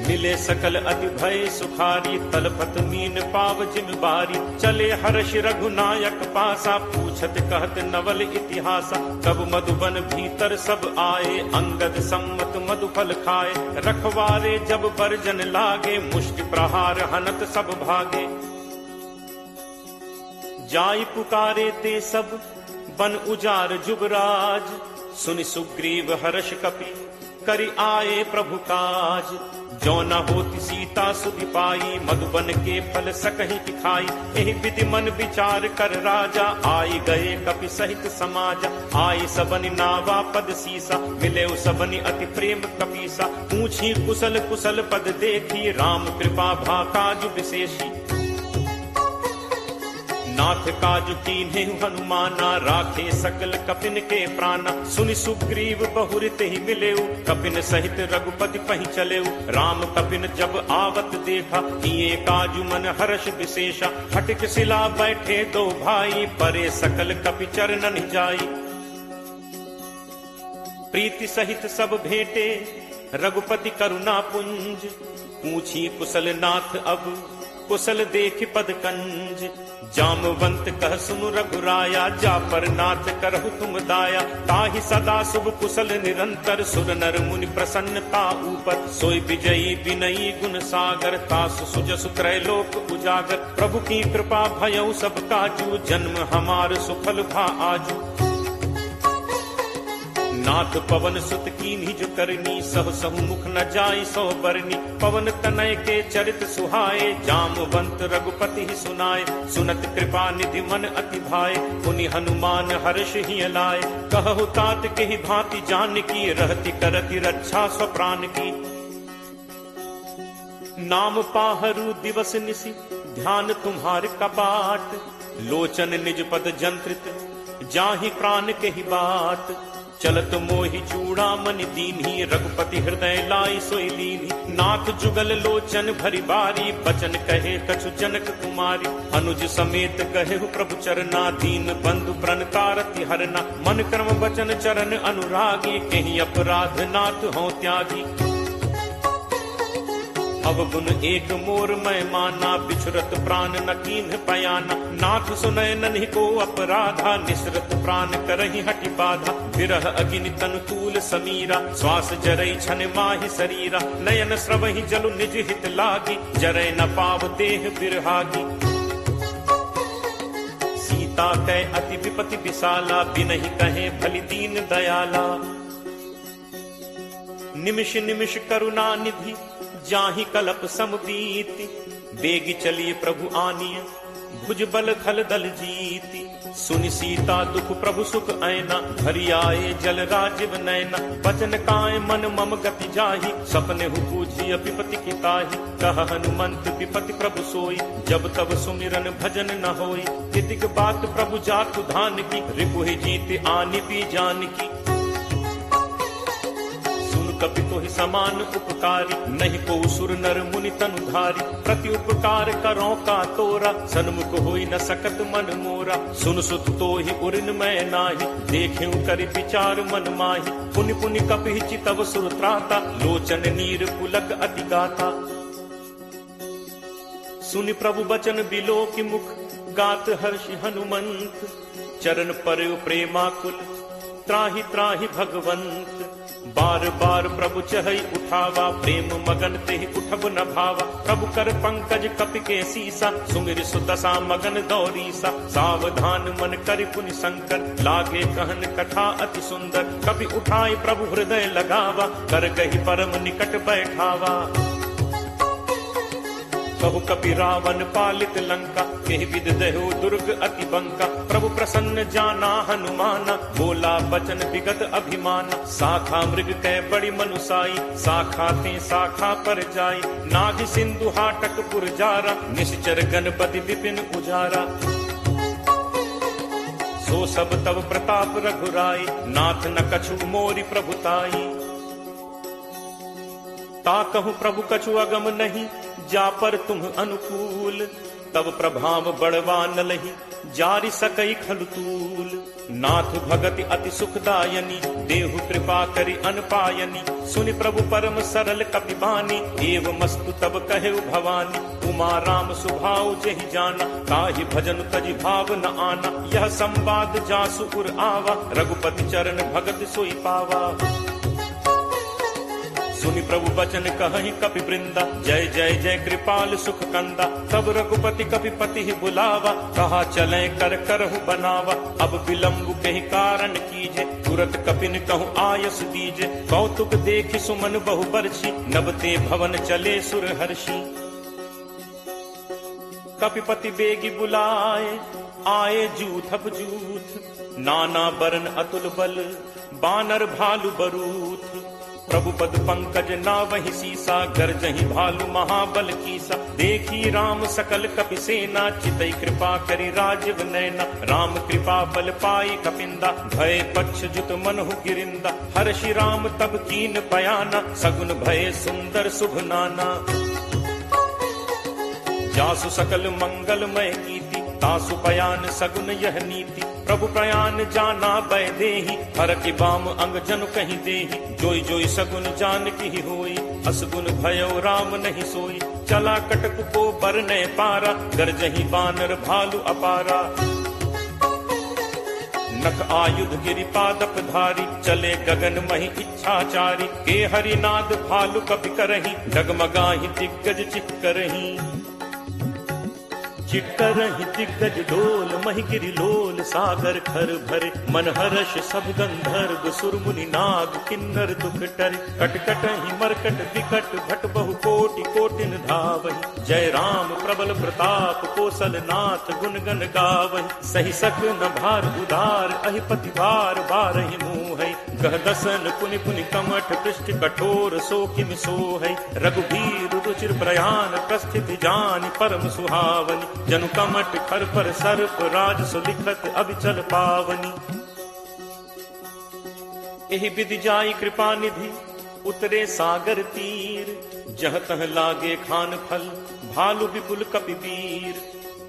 मिले सकल अति भय सुखारी, तलपत मीन पाव जिम बारी। चले हर्ष रघुनायक पासा, पूछत कहत नवल इतिहासा। तब मधुबन भीतर सब आए, अंगद सम्मत मधुफल खाए। रखवारे जब बरजन लागे, मुष्टि प्रहार हनत सब भागे। जाई पुकारे ते सब, बन उजार जुबराज। सुनि सुग्रीव हर्ष कपि, करि आए प्रभु काज। जो न होती सीता सुधि पाई, मधुबन के फल सकहि खाई। एहि विधि मन विचार कर राजा, आई गए कपि सहित समाजा। आई सबनि नावा पद सीसा, मिले सबनि अति प्रेम कपीसा। पूछी कुशल कुशल पद देखी, राम कृपा भा काज विशेषी। नाथ काज कीन्हे हनुमाना, राखे सकल कपिन के प्राणा। सुनि सुग्रीव बहुरित ही मिलेऊ, कपिन सहित रघुपति पहि चलेऊ। राम कपिन जब आवत देखा, किए काजु मन हर्ष विशेषा। हटिक सिला बैठे दो भाई, परे सकल कपि चरणन जाई। प्रीति सहित सब भेंटे, रघुपति करुणा पुंज। पूछी कुशल नाथ अब, कुशल देख पद कंज। जामवंत कह सुनु रघुराया, जा पर नाथ करहु तुम दाया। ताहि सदा शुभ कुशल निरंतर, सुर नर मुनि प्रसन्नता ऊपर। सोई विजयी विनयी गुण सागर, तासु सुजसु त्रैलोक उजागर। प्रभु की कृपा भयउ सब काजू, जन्म हमार सुफल भा आजू। नाथ पवन सुत कीन्ही जो करनी, सह सहु मुख न जाई सो बरनी। पवन तनय के चरित सुहाए, जामवंत रघुपति ही सुनाए। सुनत कृपा निधि मन अति भाए, पुनि हनुमान हर्ष ही लाए। कहु तात के ही भांति जान की, रहति करति रक्षा स्वप्राण की। नाम पाहरू दिवस निसी, ध्यान तुम्हार कपाट। लोचन निज पद जंत्रित जाहि प्राण के ही बात, चलत मोहि चूड़ामणि दीन्ही रघुपति हृदय लाई सोई लीन्ही। नाथ जुगल लोचन भरी बारी बचन कहे कछु जनक कुमारी, अनुज समेत कहे प्रभु चरना दीन बंधु प्रण तारति हरना। मन कर्म वचन चरण अनुरागी कहीं अपराध नाथ हो त्यागी। अब गुण एक मोर मैं माना बिछुरत प्राण न कीन्ह पयाना। नाथ सुनय नन्हि को अपराधा निसरत प्राण करहि हटि बाधा। विरह अग्नि तनु तूल समीरा श्वास जरई छन माहि शरीरा। नयन स्रवहि जलु निज हित लागी जरय न पाव देह बिरहागी। सीता कै अति विपति विशाला बिनहि कहे भली दीन दयाला। निमिष निमिष करुणा निधि जाहि कलप समबीति। बेगी चलिए प्रभु आनिय भुज बल खल दल जीति। सुनि सीता दुख प्रभु सुख ऐना भरी आए जल राजीव नैना। बचन काय मन मम गति जाहि सपने हु पूछी विपति की ताहि। कह हनुमंत विपति प्रभु सोई जब तब सुमिरन भजन न होई। तितिक बात प्रभु जातु धान की रिपुहि जीत आनि भी जान की। कपि तोहि समान उपकारी नहीं को सुर नर मुनि तनुधारी। प्रति उपकार करो का तोरा सन्मुख होई न सकत मन मोरा। सुन सुत तोहि उरिन मैं नाही देखें करि विचार मन माही। पुनि पुनि कपि चितव सुर त्राता लोचन नीर पुलक अति गाता। सुनि प्रभु बचन बिलो की मुख गात हर्षि हनुमंत। चरण पर प्रेमाकुल त्राहि त्राहि भगवंत। बार बार प्रभु चहई उठावा प्रेम मगन तेहि उठब न भावा। प्रभु कर पंकज कपि के सीसा सुमिर सुदशा मगन दौरीसा। सावधान मन करि पुनि शंकर लागे कहन कथा अति सुंदर। कपि उठाई प्रभु हृदय लगावा कर कहि परम निकट बैठावा। कहु कपि रावण पालित लंका केहि विद दहो दुर्ग अति बंका। प्रभु प्रसन्न जाना हनुमाना बोला बचन विगत अभिमाना। शाखा मृग कै बड़ी मनुसाई शाखा थे शाखा पर जाई। नाग सिंधु हाटक पुरजारा निश्चर गणपति विपिन उजारा। सो सब तब प्रताप रघुराई नाथ न कछु मोरि प्रभुताई। ता कहूँ प्रभु कछु अगम नहीं जा पर तुम अनुकूल। तब प्रभाव बड़वा न लही जारि सकई खलुतूल। नाथ भगति अति सुखदायनी देहु कृपा करि अनपायनी। सुनि प्रभु परम सरल कपि बानी एव मस्तु तब कहे भवानी। उमा राम सुभाव जहि जाना ताहि भजन तजि भाव न आना। यह संवाद जासु उर आवा रघुपति चरण भगत सोई पावा। सुनि प्रभु बचन कहि कपि वृंदा जय जय जय कृपाल सुख कंदा। तब रघुपति कपि पति ही बुलावा कहा चले कर करहु बनावा। अब विलंब कहि कारण कीजे तुरत कपिन कहु आयस दीजे। कौतुक देखि सुमन बहु बरछी नबते भवन चले सुर हर्षि। कपिपति बेगी बुलाए आए जूथप जूथ। नाना बरन अतुल बल बानर भालु बरूथ। प्रभु पद पंकज नावहि सीसा गरजहि भालु महाबल कीसा। देखी राम सकल कपि सेना चितई कृपा करि राजीव नैना। राम कृपा बल पाई कपिंदा भय पक्ष जुत मनहु गिरिंदा। हर्षि राम तब कीन बयाना सगुन भय सुंदर शुभ नाना। जासु सकल मंगलमय कीति तासु पयान सगुन यह नीति। प्रभु प्रयान जाना बै देहि हर की बाम अंग जनु कहीं देहि। जोई जोई सगुन जान की होई असगुन भयो राम नहीं सोई। चला कटक को बरने पारा गरजहि बानर भालु अपारा। नख आयुध गिरि पादप धारी चले गगन महि इच्छाचारी। के हरिनाद भालु कपि करहि डगमगाहि दिग्गज चिक्करहि। चिक्करहि दिग्गज डोल महि गिरि लोल सागर खर भरे। मन हर्ष सब गंधर्व सुर मुनि नाग किन्नर दुख टरे। कटकटहि मरकट विकट भट बहु कोटि कोटिन धावहि। जय राम प्रबल प्रताप कौशल नाथ गुण गण गावहि। सही सक न भार उदार अहिपति भार बारहि मुँह कह दसन पुनि पुनि कमठ पृष्ठ कठोर सो किम सो है। रघुबीर रुचिर प्रयाण प्रस्थित जानि परम सुहावनी। जनु कमठ खर पर सर्प राज सुलिखत अभिचल पावनी। एहि विधि जाई कृपा निधि उतरे सागर तीर। जह तह लागे खान फल भालु विपुल कपिवीर।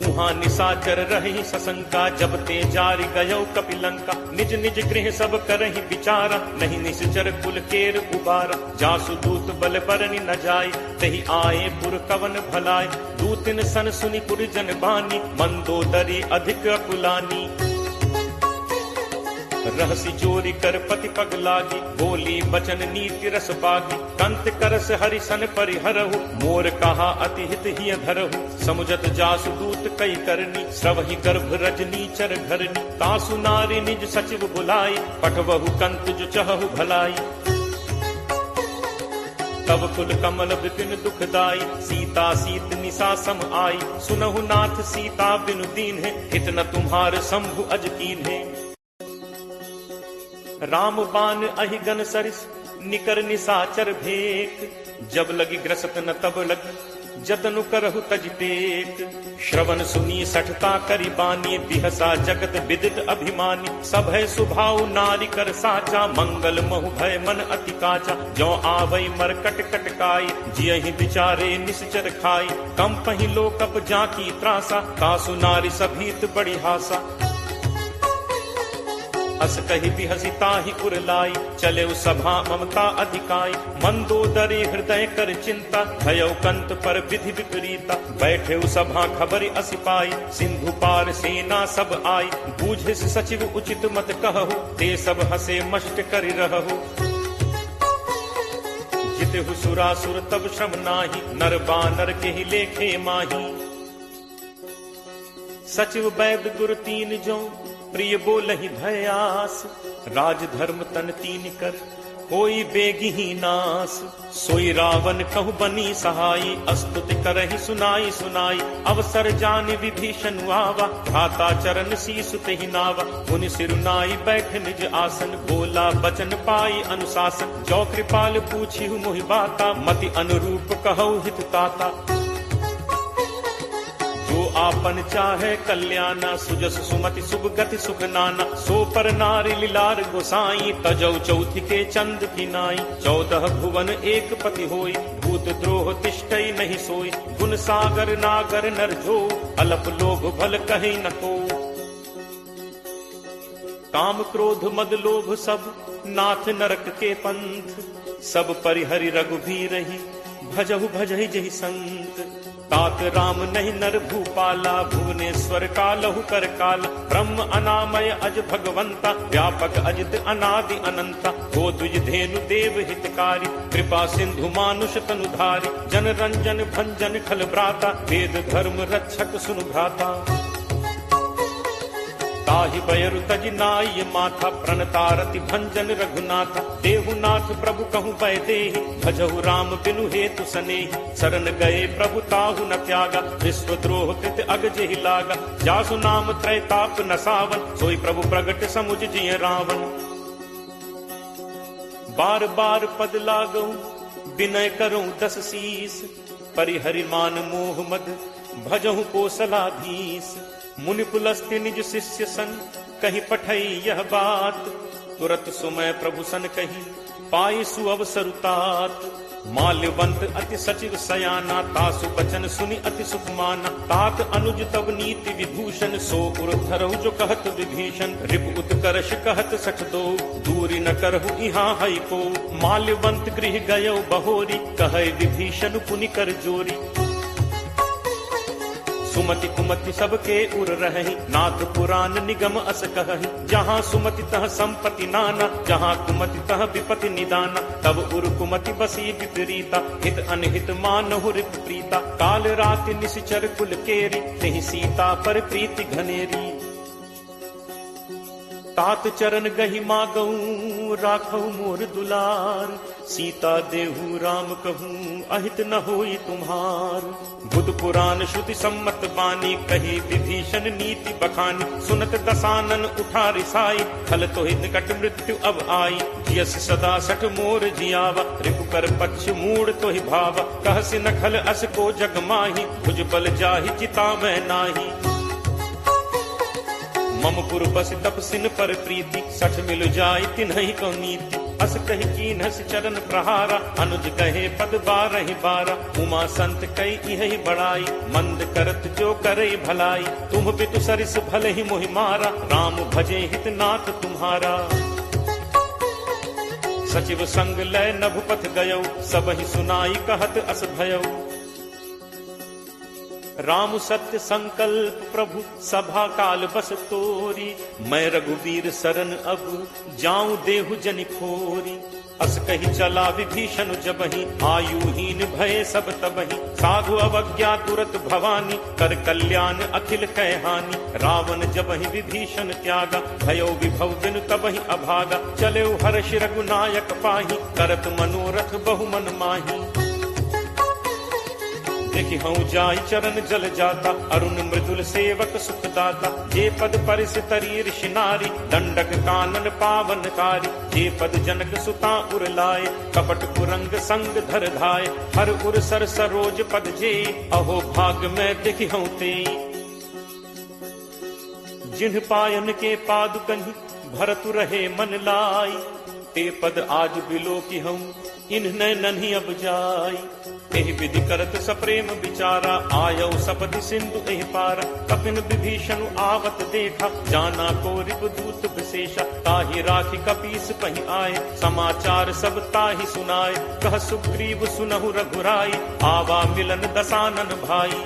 उहाँ निशाचर रही सशंका जब ते जारि गयो कपिलंका। निज निज गृह सब करहि विचारा नहीं निश्चर कुल केर उबारा। जासु दूत बल बरनि न जाय तहि आए पुर कवन भलाय। दूतिन सन सुनि पुर जन बानी मंदोदरी अधिक अकुलानी। रहसी जोरी कर पति पग लागी बोली बचन नीति रस बागी। कंत करस हरिसन परिहरहु मोर कहा अति हित ही धरहु। समुझत जासु दूत कई करनी श्रवहि गर्भ रजनी चर घरनी। तासु नारी निज सचिव बुलाई पठवहु कंत जो चहु भलाई। तब कुल कमल विपिन दुखदाई सीता सीत निशा सम आई। सुनहु नाथ सीता बिनु दीन है हित न तुम्हार शंभु अज कीन है। राम बान अहि गन सरिस निकर निशाचर भेक। जब लगी ग्रसत न तब लगी जतनु करहु तज टेक। श्रवण सुनी सठता करी बानी बिहसा जगत विदित अभिमानी। सब है सुभाव नारी कर साचा मंगल महु भय मन अति काचा। जो आवई मरकट कटकाई जियहि विचारे निश्चर खाई। कम पहि लोकप जाकी त्रासा तासु नारी सभीत बड़ी हासा। अस कही बिहसी ताहि उरलाई चले सभा ममता अधिकाई। मंदोदरी हृदय कर चिंता भयो कंत पर विधि विपरीता। बैठे सभा खबर असिपाई सिंधु पार सेना सब आई। बूझे सचिव उचित मत कहु ते सब हसे मष्ट कर रहु। जितहु सुरासुर तब श्रम नाही नर बानर के ही लेखे माही। सचिव वैद गुरु तीन जो प्रिय बोलहि भयास। राज धर्म तन तीन कर कोई बेगी ही नास। सोई रावण कहु बनी सहाई अस्तुति करहि सुनाई सुनाई। अवसर जानि विभीषण आवा भ्राता चरण शीसु तेहि नावा। मुनि सिरुनाई बैठ निज आसन बोला बचन पाई अनुशासन। जो कृपाल पूछिहु मोहि बाता मति अनुरूप कहु हित ताता। जो आपन चाहे कल्याणा सुजस सुमति शुभ गति सुख नाना। सो पर नारी लीलार गोसाई तजौ चौथि के चंद की नाई। 14 भुवन एक पति होई भूत द्रोह तिष्ठई नहीं सोई। गुण सागर नागर नर जो अलप लोभ भल कहि न को। काम क्रोध मद लोभ सब नाथ नरक के पंथ। सब परिहरि रघुबीर ही भजहु भजहि जहि संत। तात राम नहीं नर भूपाला भुवनेश्वर कालहु कर काल। ब्रह्म अनामय अज भगवंता व्यापक अजित अनादि अनंता। गो द्विज धेनु देव हितकारी कृपा सिंधु मानुष तनुधारी। जन रंजन भंजन खल भ्राता वेद धर्म रक्षक सुनु भ्राता। ताहि बयरु तज नाय माथा प्रणतारति भंजन रघुनाथा। देहुनाथ प्रभु कहु पै देहि भजहु राम बिनु हेतु सनेहि। शरण गए प्रभु ताहु न त्यागा विश्वद्रोह कृत अग जेहि लागा। जासु नाम त्रैताप न सावन सोई प्रभु प्रगट समुझ जिय रावण। बार बार पद लागऊ विनय करऊं 10 शीस। परिहरि मान मोह मद भजहु कोसलाधीश। मुनि पुलस्त्य निज शिष्य सन कही पठई यह बात। तुरत सुमय प्रभु सन कही पाई सुअवसरु तात। माल्यवंत अति सचिव सयाना तासु बचन सुनि अति सुख माना। तात अनुज तब नीति विभूषण सो उर धरहु जो कहत विभीषण। रिप उत्कर्ष कहत सठ दो दूरी न करहु इहाँ हई को। माल्यवंत गृह गयो बहोरी कहे विभीषण पुनि कर जोरी। सुमति कुमति सबके उर रही नाथ पुराण निगम अस कहहि। जहाँ सुमति तह संपत्ति नाना जहाँ कुमति तह विपति निदाना। तब उर कुमति बसी विपरीता हित अनहित मानहु रिप प्रीता। काल राति निश्चर कुल केरी तेहि सीता पर प्रीति घनेरी। तात चरण गही मागऊ राखऊ मोर दुलार, सीता देहु राम कहूँ अहित न होई तुम्हार। बुध पुराण श्रुति सम्मत बानी, कही विभीषण नीति बखानी। सुनत दसानन उठा रिसाई, खल तो निकट मृत्यु अब आई। जियस सदा सठ मोर जियावा, रिपु कर पक्ष मूड तो ही भावा। कहसि न खल अस को जग माही, भुज बल जाहि चिता मैं नाही। मम पुर बस तपसिन पर प्रीति, सठ मिल जाय तिन्हि को नीति। अस कही कीन्हस चरण प्रहारा, अनुज कहे पद बारहि बारा। उमा संत कई यही बड़ाई, मंद करत जो करे भलाई। तुम पितु सरिस भले ही मोहि मारा, राम भजे हित नाथ तुम्हारा। सचिव संग लय नभुपथ गयौ, सबहि सुनाई कहत अस भयौ। राम सत्य संकल्प प्रभु सभा काल बस तोरी। मैं रघुवीर सरन अब जाऊं देहु जनि खोरी। अस कही चला विभीषण जबहि, आयुहीन भय सब तबहि। साधु अवज्ञा तुरत भवानी, कर कल्याण अखिल कै हानि। रावण जबहि विभीषण त्यागा, भयो विभव बिनु तबहि अभागा। चले हर्ष रघुनायक पाही, करत मनोरथ बहु मन माही। देखि हूँ जाय चरण जल जाता, अरुण मृदुल सेवक सुखदाता। जे पद परिस तरी ऋषि नारी, दंडक कानन पावनकारी। जे पद जनक सुता उर लाए, कपट कुरंग संग धर धाय। हर उर सर सरोज पद जे, अहो भाग में देखि हूँ ते। जिन्ह पायन के पादुकहि, भरतु रहे मन लाई। ते पद आज बिलो की हूँ, इन्ह नन्ही अब जाई। एहि विधि करत सप्रेम विचारा, आयौ सपति सिंधु एहि पारा। कपिन विभीषण आवत देखा, जाना को रिपुदूत विशेषा। ताहि राखी कपीस पहि आए, समाचार सब ताहि सुनाए। कह सुग्रीव सुनहु रघुराई, आवा मिलन दसानन भाई।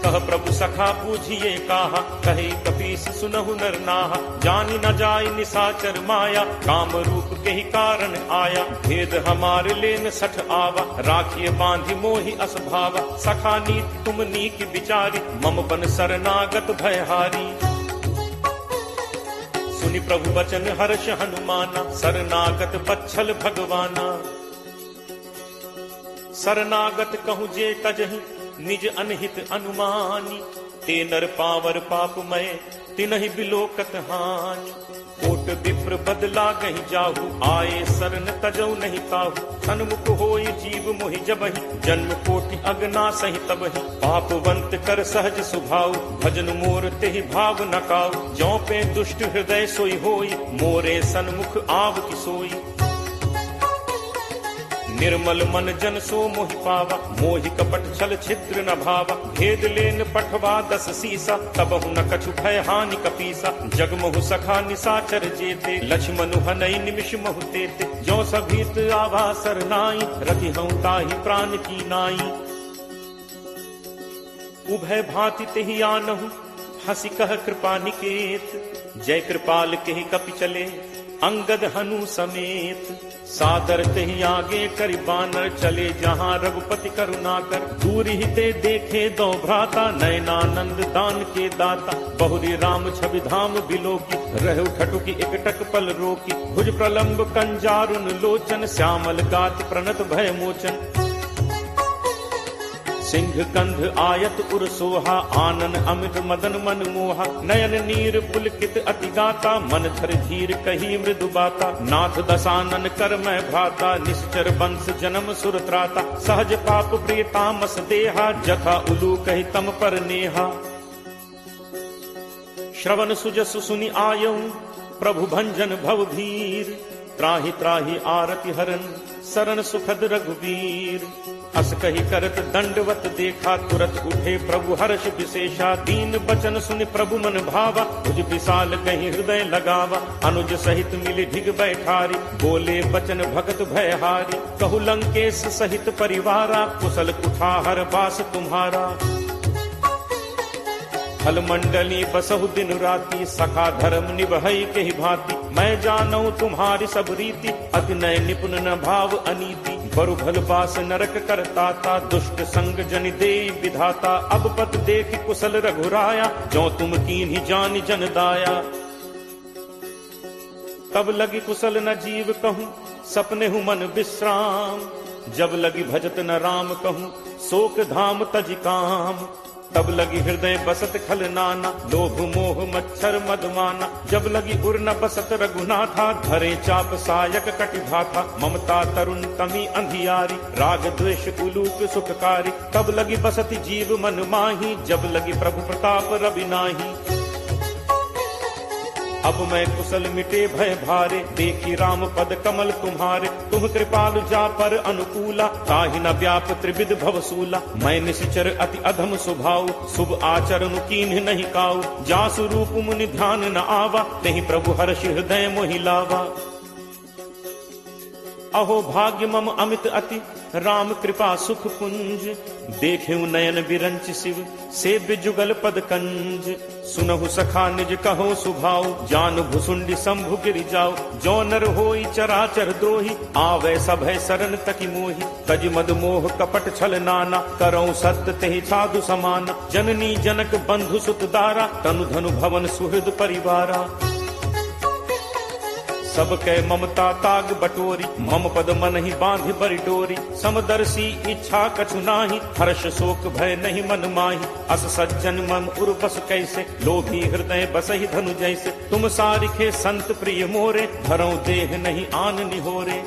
कह प्रभु सखा पूछिए काहा, कहे कपीस सुनहु नर नाहा। जानी न जाय निसाचर माया, काम रूप के ही कारण आया। भेद हमारे लेन सठ आवा, राखिए बांधि मोहि अस भावा। सखा नीत तुम नीक विचारी, मम बन शरणागत भयहारी। सुनि प्रभु वचन हर्ष हनुमाना, शरणागत बच्छल भगवाना। शरणागत कहूँ जे तजहि, निज अनहित अनुमानी। ते नर पावर पापमय, तिनहि बिलोकत हानि। कोट विप्र बदला गहि जाहु, आए शरण तजौ नहीं ताहु। सन्मुख होय जीव मोहि जबहि, जन्म कोटि अगना सहि तबहि। पापवंत कर सहज सुभाव, भजन मोर तेहि भाव न काऊ। जौ पे दुष्ट हृदय सोई होई, मोरे सन्मुख आव की सोई। निर्मल मन जन सो मोहि पावा, मोहि कपट छल छिद्र न भावा। भेद लेन पठवा 10 सीसा, तबहु न कछु भय हानि कपीसा। जगमहु सखा निसाचर जेते, लक्ष्मणु हनई निमिष महु तेते। जो सभीत आवा सरनाई, रति हूँ ताहि प्राण की नाई। उभय भांति तेहि आनहु, हंसी कह कृपा निकेत। जय कृपाल केहि कपि चले, अंगद हनु समेत। सादर तेहि आगे करि बानर, चले जहाँ रघुपति करुणाकर। दूर ही ते देखे दो भ्राता, नयनानंद दान के दाता। बहुरी राम छवि धाम बिलोकी, रहु ठटुकी एकटक पल रोकी। भुज प्रलंब कंजारुन लोचन, श्यामल गात प्रणत भय मोचन। सिंह कंध आयत उर सोहा, आनन अमित मदन मन मोहा। नयन नीर पुलकित अति गाता, मन धर धीर कही मृदु बाता। नाथ दसानन कर मैं भ्राता, निश्चर वंश जन्म सुर त्राता। सहज पाप प्रिय तामस देहा, जथा उलू कही तम पर नेहा। श्रवण सुजसु सुनि आयऊ, प्रभु भंजन भव भीर। त्राहि त्राहि आरति हरन, शरण सुखद रघुवीर। अस कही करत दंडवत देखा, तुरत उठे प्रभु हर्ष विशेषा। दीन बचन सुनि प्रभु मन भावा, भुज विशाल कहीं हृदय लगावा। अनुज सहित मिली ढिग बैठारी, बोले बचन भगत भयहारी। कहु लंकेश सहित परिवारा, कुशल कुठार बास तुम्हारा। फल मंडली बसहु दिन राति, सखा धर्म निभई के ही भांति। मैं जानऊ तुम्हारी सब रीति, अति नय निपुण न भाव अनीति। बरु भल बास नरक करता ता, दुष्ट संग जन दे विधाता। अब पत देख कुशल रघुराया, जो तुम कीन्ही जान जन दाया। तब लगी कुशल न जीव कहूँ, सपने हूँ मन विश्राम। जब लगी भजत न राम कहूँ, शोक धाम तज काम। तब लगी हृदय बसत खल नाना, लोभ मोह मच्छर मदमाना। जब लगी उर न बसत रघुनाथा, धरे चाप सायक कटिभाथा। ममता तरुण तमी अंधियारी, राग द्वेष उलूक सुखकारी। तब लगी बसत जीव मन माही, जब लगी प्रभु प्रताप रवि नाही। अब मैं कुशल मिटे भय भारे, देखी राम पद कमल तुम्हारे। तुम कृपालु जा पर अनुकूला, ताहि न व्याप त्रिविध भवसूला। मैं निश्चर अति अधम स्वभाव, शुभ आचरण कीन्ह नहीं काऊ। जासु रूप मुनि ध्यान न आवा, नहीं प्रभु हर्ष हृदय मोहि लावा। अहो भाग्य मम अमित अति, राम कृपा सुख पुंज। देखेऊ नयन बिरंच शिव, सेव्य जुगल पद कंज। सुनहु सखा निज कहो सुभाव, जान भुसुंडी शंभु गिरि जाओ। जो नर होई चराचर द्रोही, आवे सभय शरण तकी मोहि। तज मद मोह कपट छल नाना, करौ सत्य तेहि साधु समाना। जननी जनक बंधु सुत दारा, तनु धनु भवन सुहृद परिवारा। सबके ममता ताग बटोरी, मम पद मन ही बांध बरि डोरी। समदर्शी इच्छा कछु नाही, हर्ष शोक भय नहीं मन माही। अस सज्जन मम उर बस कैसे, लोभी हृदय बसहि धनु जैसे। तुम सारिखे संत प्रिय मोरे, धरौ देह नहीं आन निहोरे।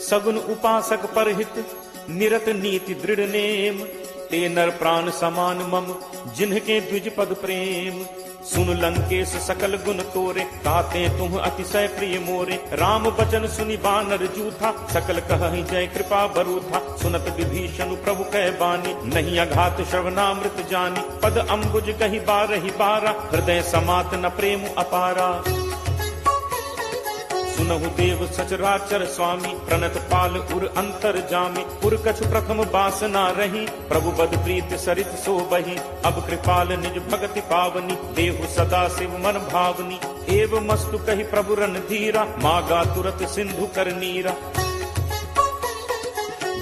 सगुन उपासक परहित, निरत नीति दृढ़ नेम। ते नर प्राण समान मम, जिन्हके द्विज पद प्रेम। सुन लंकेश सकल गुण तोरे, ताते तुम अतिशय प्रिय मोरे। राम बचन सुनि बानर जूथा, सकल कहहि जय कृपा बरूथा। सुनत विभीषण प्रभु कह बानी, नहीं अघात श्रवणामृत जानी। पद अम्बुज कहि बारहि बारा, हृदय समात न प्रेम अपारा। सुनहु देव सचराचर स्वामी, प्रणत पाल उर अंतर जामी। उर कछु प्रथम बासना रही, प्रभु बद प्रीत सरित सो बही। अब कृपाल निज भगति पावनी, देहु सदा शिव मन भावनी। एव मस्तु कहि प्रभु रन धीरा, मागा तुरत सिंधु कर नीरा।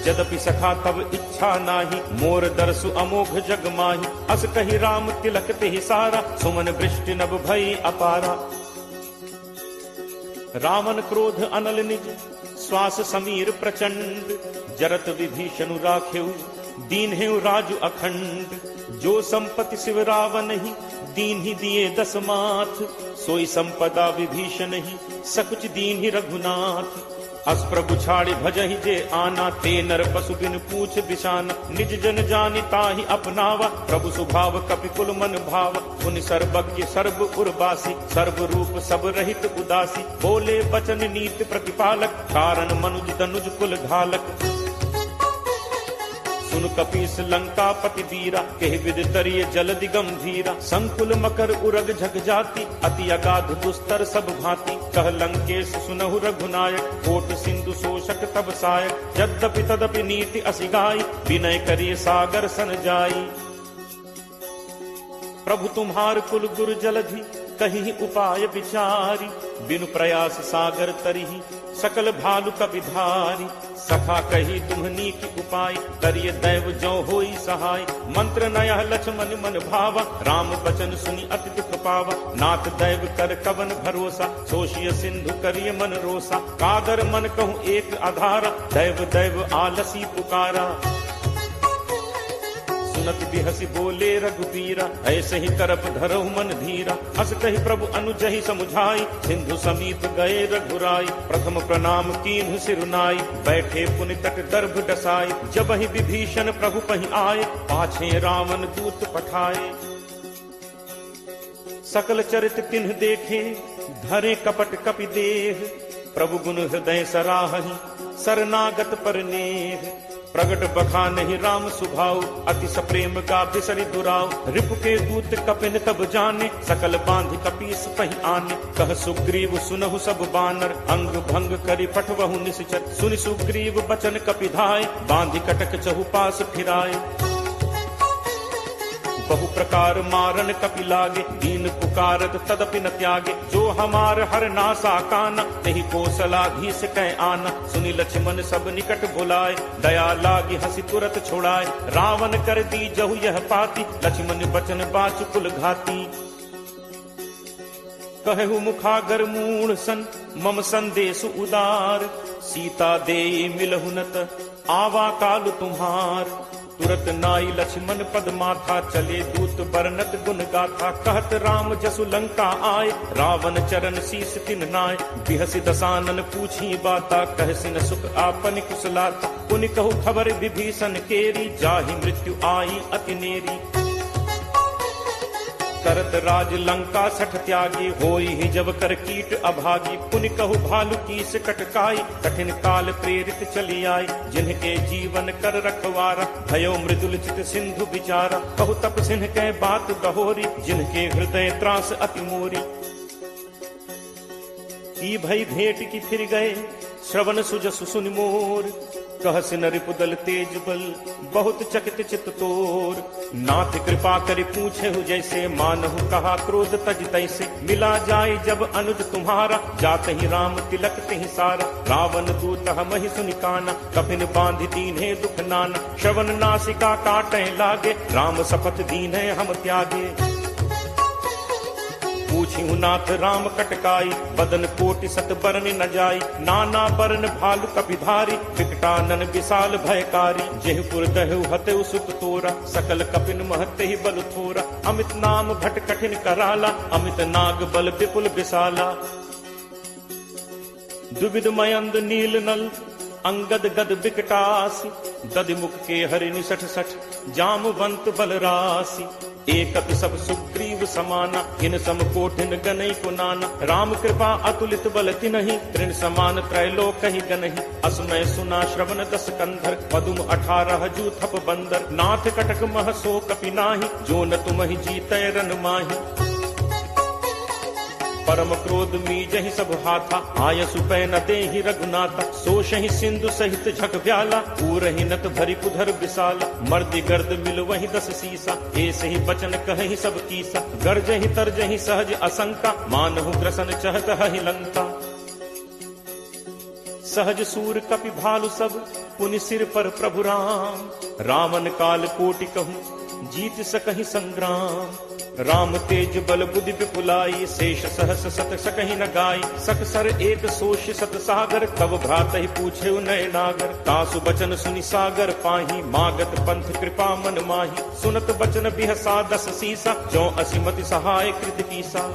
यद्यपि सखा तब इच्छा नाही, मोर दर्शु अमोघ जग माही। अस कहि राम तिलक तेहि सारा, सुमन वृष्टि नभ भई अपारा। रावण क्रोध अनल निज, श्वास समीर प्रचंड। जरत विभीषण राखेऊ, दीन हेउ राजु अखंड। जो संपत्ति शिव रावण ही, दीन ही दिए 10 माथ। सोई संपदा विभीषण ही, सकुच दीन ही रघुनाथ। अस प्रभु छाड़ी भजहि जे आना, ते नर पशु बिन पूछ बिशाना। निज जन जानि ताहि अपनावा, प्रभु स्वभाव कपि कुल मन भाव। पुनि सर्वज्ञ सर्व उर्वासी, सर्व रूप सब रहित उदासी। बोले बचन नीति प्रतिपालक, कारण मनुज तनुज कुल घालक। सुन कपीस लंका पति वीरा, कहि विद तरिय जलदि गंभीरा। संकुल मकर उरग झग जाति, अति अगाध दुस्तर सब भांति। कह लंकेश सुनहु रघुनायक, कोट सिंधु शोषक तब सायक। यद्यपि तदपि नीति असिगाई, विनय करिय सागर सन जाई। प्रभु तुम्हार कुल गुरु जलधि, कहीं उपाय विचारी। बिनु प्रयास सागर तरिहि, सकल भालु कपिधारी। सखा कही तुम्हनी की उपाय, करिय दैव जो होई सहाय। मंत्र नया लक्ष्मण मन भावा, राम बचन सुनि अति दुख पावा। नाथ दैव कर कवन भरोसा, सोशिय सिंधु करिय मन रोसा। कादर मन कहूँ एक आधारा, दैव दैव आलसी पुकारा। सुनत बिहसी बोले रघुबीरा, ऐसे ही करप धरहु मन धीरा। अस कहि प्रभु अनुजहि समुझाई, सिंधु समीप गए रघुराई। प्रथम प्रणाम कीन्हु सिरुनाई, बैठे पुनि तट दर्भ डसाई। जब ही विभीषण प्रभु पहि आए, पाछे रावण दूत पठाए। सकल चरित तिन्ह देखे, धरे कपट कपि देह। प्रभु गुण हृदय सराहहि, शरणागत पर नेह। प्रगट बखानहि राम सुभाव, अति सप्रेम का बिसरि दुराव। रिपु के दूत कपिन तब जाने, सकल बांध कपीस पहि आने। कह सुग्रीव सुनहु सब बानर, अंग भंग करि पठवहु निश्चर। सुनि सुग्रीव बचन कपिधाय, बांधि कटक चहुपास फिराए। बहु प्रकार मारन कपि लागे, दीन पुकारत तदपि न त्यागे। जो हमार हर नासा काना, तेहि कौशलाधीश कह आना। सुनि लक्ष्मण सब निकट बुलाए, दया लागी हंसी तुरत छुड़ाए। रावण कर दी जहु यह पाती, लक्ष्मण बचन बाचु कुल घाती। कहु मुखागर मूढ़ सन, मम संदेश उदार। सीता दे मिलहु नत, आवा काल तुम्हार। तुरत नाई लक्ष्मण पद माथा, चले दूत बरनत गुण गाथा। कहत राम जसु लंका आए, रावण चरण शीस तिन नाय। बिहसि दसानन पूछी बाता, कहसिन सुख आपन कुशलाता। पुनि कहु खबर विभीषण केरी, जाहि मृत्यु आई अति नेरी। करत राज लंका सठ त्यागी, होई ही जब कर कीट अभागी। पुनि कहु भालु कीस कटकाई, कठिन काल प्रेरित चली आई। जिनके जीवन कर रखवारा, भयो मृदुल चित सिंधु विचारा। कहु तप सिंह के बात बहोरी, जिनके हृदय त्रास अति मोरी। की भई भेंट की फिर गए, श्रवण सुजसु सुनि मोर। कहसिन रिपुदल तेज बल, बहुत चकित चित तोर। नाथ कृपा करि पूछे हु जैसे, मानहु कहा क्रोध तज तैसे। मिला जाय जब अनुज तुम्हारा, जात ही राम तिलक तिहि सारा। रावण दूत हमहि सुनि काना, कफिन बांधि दीन्हे दुख नाना। श्रवण नासिका काटे लागे, राम शपथ दीन्हे हम त्यागे। पूछिहु नाथ राम कटकाई, बदन कोटि सत बरन न जाई। नाना बरन भालु कपिधारी, विकटानन विशाल भयकारी। जेहपुर दहु हतेउ सुत तोरा, सकल कपिन महते ही बल थोरा। अमित नाम भट कठिन कराला, अमित नाग बल विपुल विशाला। दुविध मयंद नील नल, अंगद गद विकटासी। दधिमुख के हरि निसठ सठ, जामवंत बलरासी। एकत सब सुग्रीव समाना, इन सम कोठिन गनई को नाना। राम कृपा अतुलित बल तिनहि, तृण समान त्रैलोक ही गनहि। असमय सुना श्रवण दस कंधर, पदुम 18 जू थप बंदर। नाथ कटक मह सो कपि नाहि, जो न तुमहि जीतै रन माहि। परम क्रोध मीजहि सब हाथा, आयसु पै न देहि रघुनाथा। सोषहि सिंधु सहित झक व्याला, पूरहि नत भरि पुधर विशाला। मर्दि गर्द मिल वहि 10 सीसा, ऐसे ही बचन कहहि सब कीसा। गर्जहि तरजहि सहज असंका, मानहु ग्रसन चहत हहि लंका। सहज सूर कपि भालु सब, पुनि सिर पर प्रभु राम। रावण काल कोटि कहूँ, जीत सकहि संग्राम। राम तेज बल बुद्धि विपुलाई, शेष सहस सत सकहि न गाई। सकसर एक सोष सत सागर, तब भ्रात ही पूछे नय नागर। तासु बचन सुनि सागर पाही, मागत पंथ कृपा मन माही। सुनत बचन बिहसा 10 सीसा, जो असिमति सहाय कृत कीसा।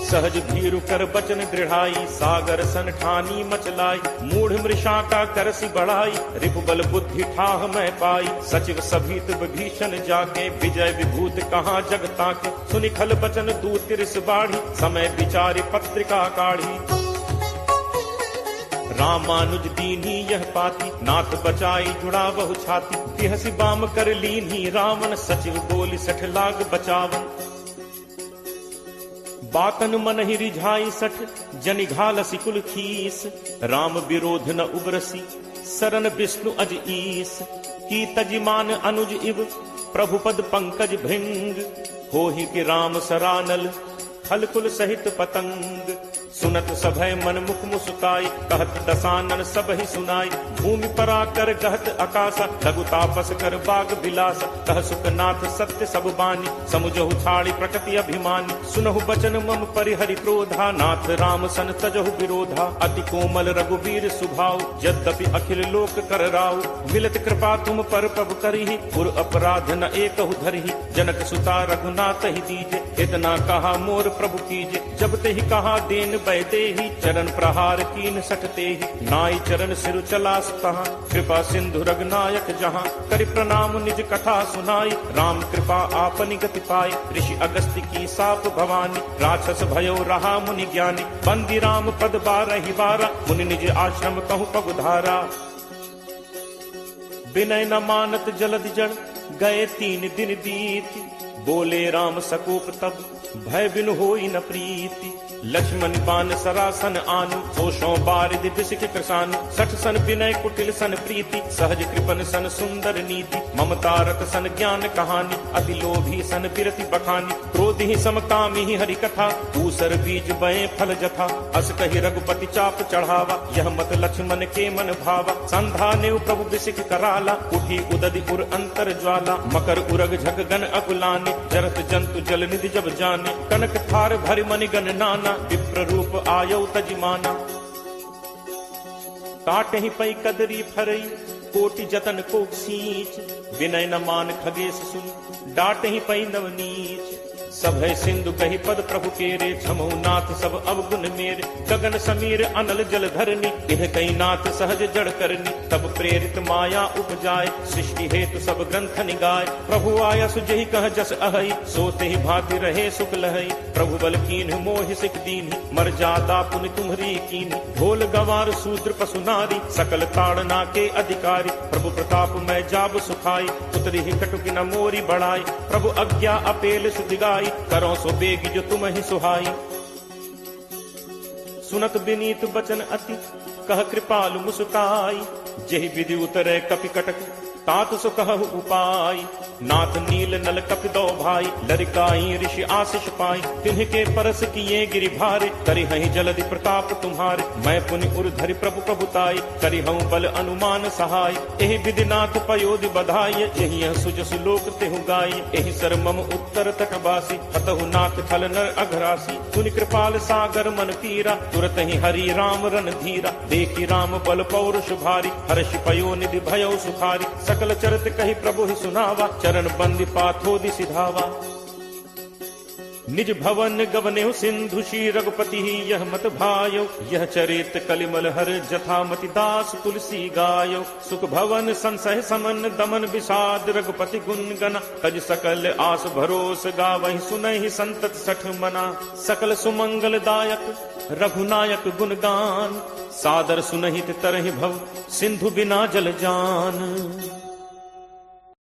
सहज भीरु कर बचन दृढ़ाई, सागर सन ठानी मचलाई। मूढ़ मृषा का करसी बढ़ाई, रिपुबल बुद्धि ठाह मैं पाई। सचिव सभीत विभीषण जाके, विजय विभूत कहाँ जगता के। सुनि खल बचन दूत तिरस बाढ़ी, समय विचारि पत्रिका काढ़ी। रामानुज दीन्ही यह पाती, नाथ बचाई जुड़ा बहु छाती। तिहसि बाम कर लीन्ही रावण, सचिव बोली 60 लाग बचावन। बातन मन ही रिझाई 60, जनि घालसी कुल खीस। राम विरोध न उबरसी, सरन विष्णु अज ईस। की तजिमान अनुज इव, प्रभु पद पंकज भृंग। होहि कि राम सरानल, फल कुल सहित पतंग। सुनत सभय मन मुख मुस्काई, कहत दसानन सब ही सुनाई। भूमि परा कर गहत आकाशा, लघु तापस कर बाग बिलासा। कह सुखनाथ सत्य सब बानी, समुझहु छाड़ी प्रकृति अभिमानी। सुनहु बचन मम परिहरि क्रोधा, नाथ राम सन तजहु विरोधा। अति कोमल रघुवीर सुभाव, यद्यपि अखिल लोक कर राव। मिलत कृपा तुम पर प्रभु करिहि, पुर अपराध न एकहु धरिहि। जनक सुता रघुनाथ ही दीजे, इतना कहा मोर प्रभु कीजे। जब ते ही कहा देन बैते ही, चरण प्रहार कीन सटते ही। नाई चरण सिरु चलास तहाँ, कृपा सिंधु रघुनायक जहाँ। करि प्रणाम निज कथा सुनाई, राम कृपा आपनि गति पाई। ऋषि अगस्त्य की साप भवानी, राक्षस भयो रहा मुनि ज्ञानी। बंदी राम पद 12 बारा, मुनि निज आश्रम कहु पगुधारा। विनय न मानत जलद जड़, गए 3 दिन बीती। बोले राम सकोप तब, भय बिनु होई न प्रीति। लक्ष्मण बान सरासन आनु, होशों बारिद बिसिक कृषानु, सठ सन विनय कुटिल सन प्रीति, सहज कृपन सन सुंदर नीति, ममता रत सन ज्ञान कहानी, अति लोभी सन बिरति बखानी, क्रोध ही समकामी ही हरि कथा, ऊसर बीज बए फल जथा, अस कही रघुपति चाप चढ़ावा, यह मत लक्ष्मण के मन भावा, संधा नेव प्रभु बिसिक कराला, उठी उदधि उर अंतर ज्वाला, मकर उरग झग गन अकुलाने, जरत जंतु जल निधि जब जाने, कनक थार भरि मनि गण नाना, विप्र रूप आयो तजिमाना, काटहि पै कदरी फरई, कोटि जतन को सींच, विनय न मान खगेश सुन, डांटहि पै नवनीच, सब है सिंधु कही पद प्रभु केरे, छमौ नाथ सब अवगुण मेरे, गगन समीर अनल जल धरनी, इह कई नाथ सहज जड़ करनी, तब प्रेरित माया उपजाए, सृष्टि हेतु सब ग्रंथ निगाय, प्रभु आया सुजहि कह जस अहई, सोते ही भांति रहे सुख लहई, प्रभु बल कीन्ह मोहि सिख दीन्हि, मर जादा पुनि तुम्हरी कीन्हि, ढोल गंवार शूद्र पशु नारी, सकल ताड़ना के अधिकारी, प्रभु प्रताप मैं जाब सुखाई, उतरी ही कटुक न मोरी बढ़ाई, प्रभु अज्ञा अपेल सुदिगाई, करो सो बेग जो तुम ही सुहाई, सुनत विनीत बचन अति, कह कृपालु मुस्काई, जेहि विधि उतरे कपि कटक, तात सो कहु उपाय, नाथ नील नल कपि दो भाई, लरिकाई ऋषि आशीष पाई, तिन्ह परस किए गिरि भारे, करि हहि जलधि प्रताप तुम्हारे, मैं पुनि उर धरि प्रभु प्रभुताई, करि हूँ बल अनुमान सहाय, एहि विधि नाथ पयोधि बधाई, यही सुज सुलोक तेहु गाई, एहि सर मम उत्तर तटवासी, हतहु नाथ खल नर अघरासी, पुनि कृपाल सागर मन पीरा, तुरत ही हरि राम रन धीरा, देखी राम बल पौरुष भारी, हर्ष पयो निधि भयो सुखारी, सकल चरित कही प्रभु ही सुनावा, चरण बंदी पाथोदि सिधावा, निज भवन गवनेहु सिंधु श्री रघुपति ही यह मत भायो, यह चरित कलिमल हर जथामति दास तुलसी गायो, सुख भवन संसह समन दमन विषाद, रघुपति गुण गना, तज सकल आस भरोस गावहि, सुनहि संतत सठ मना, सकल सुमंगल दायक रघुनायक गुणगान, सादर सुनहित तरहि भव, सिंधु बिना जल जान।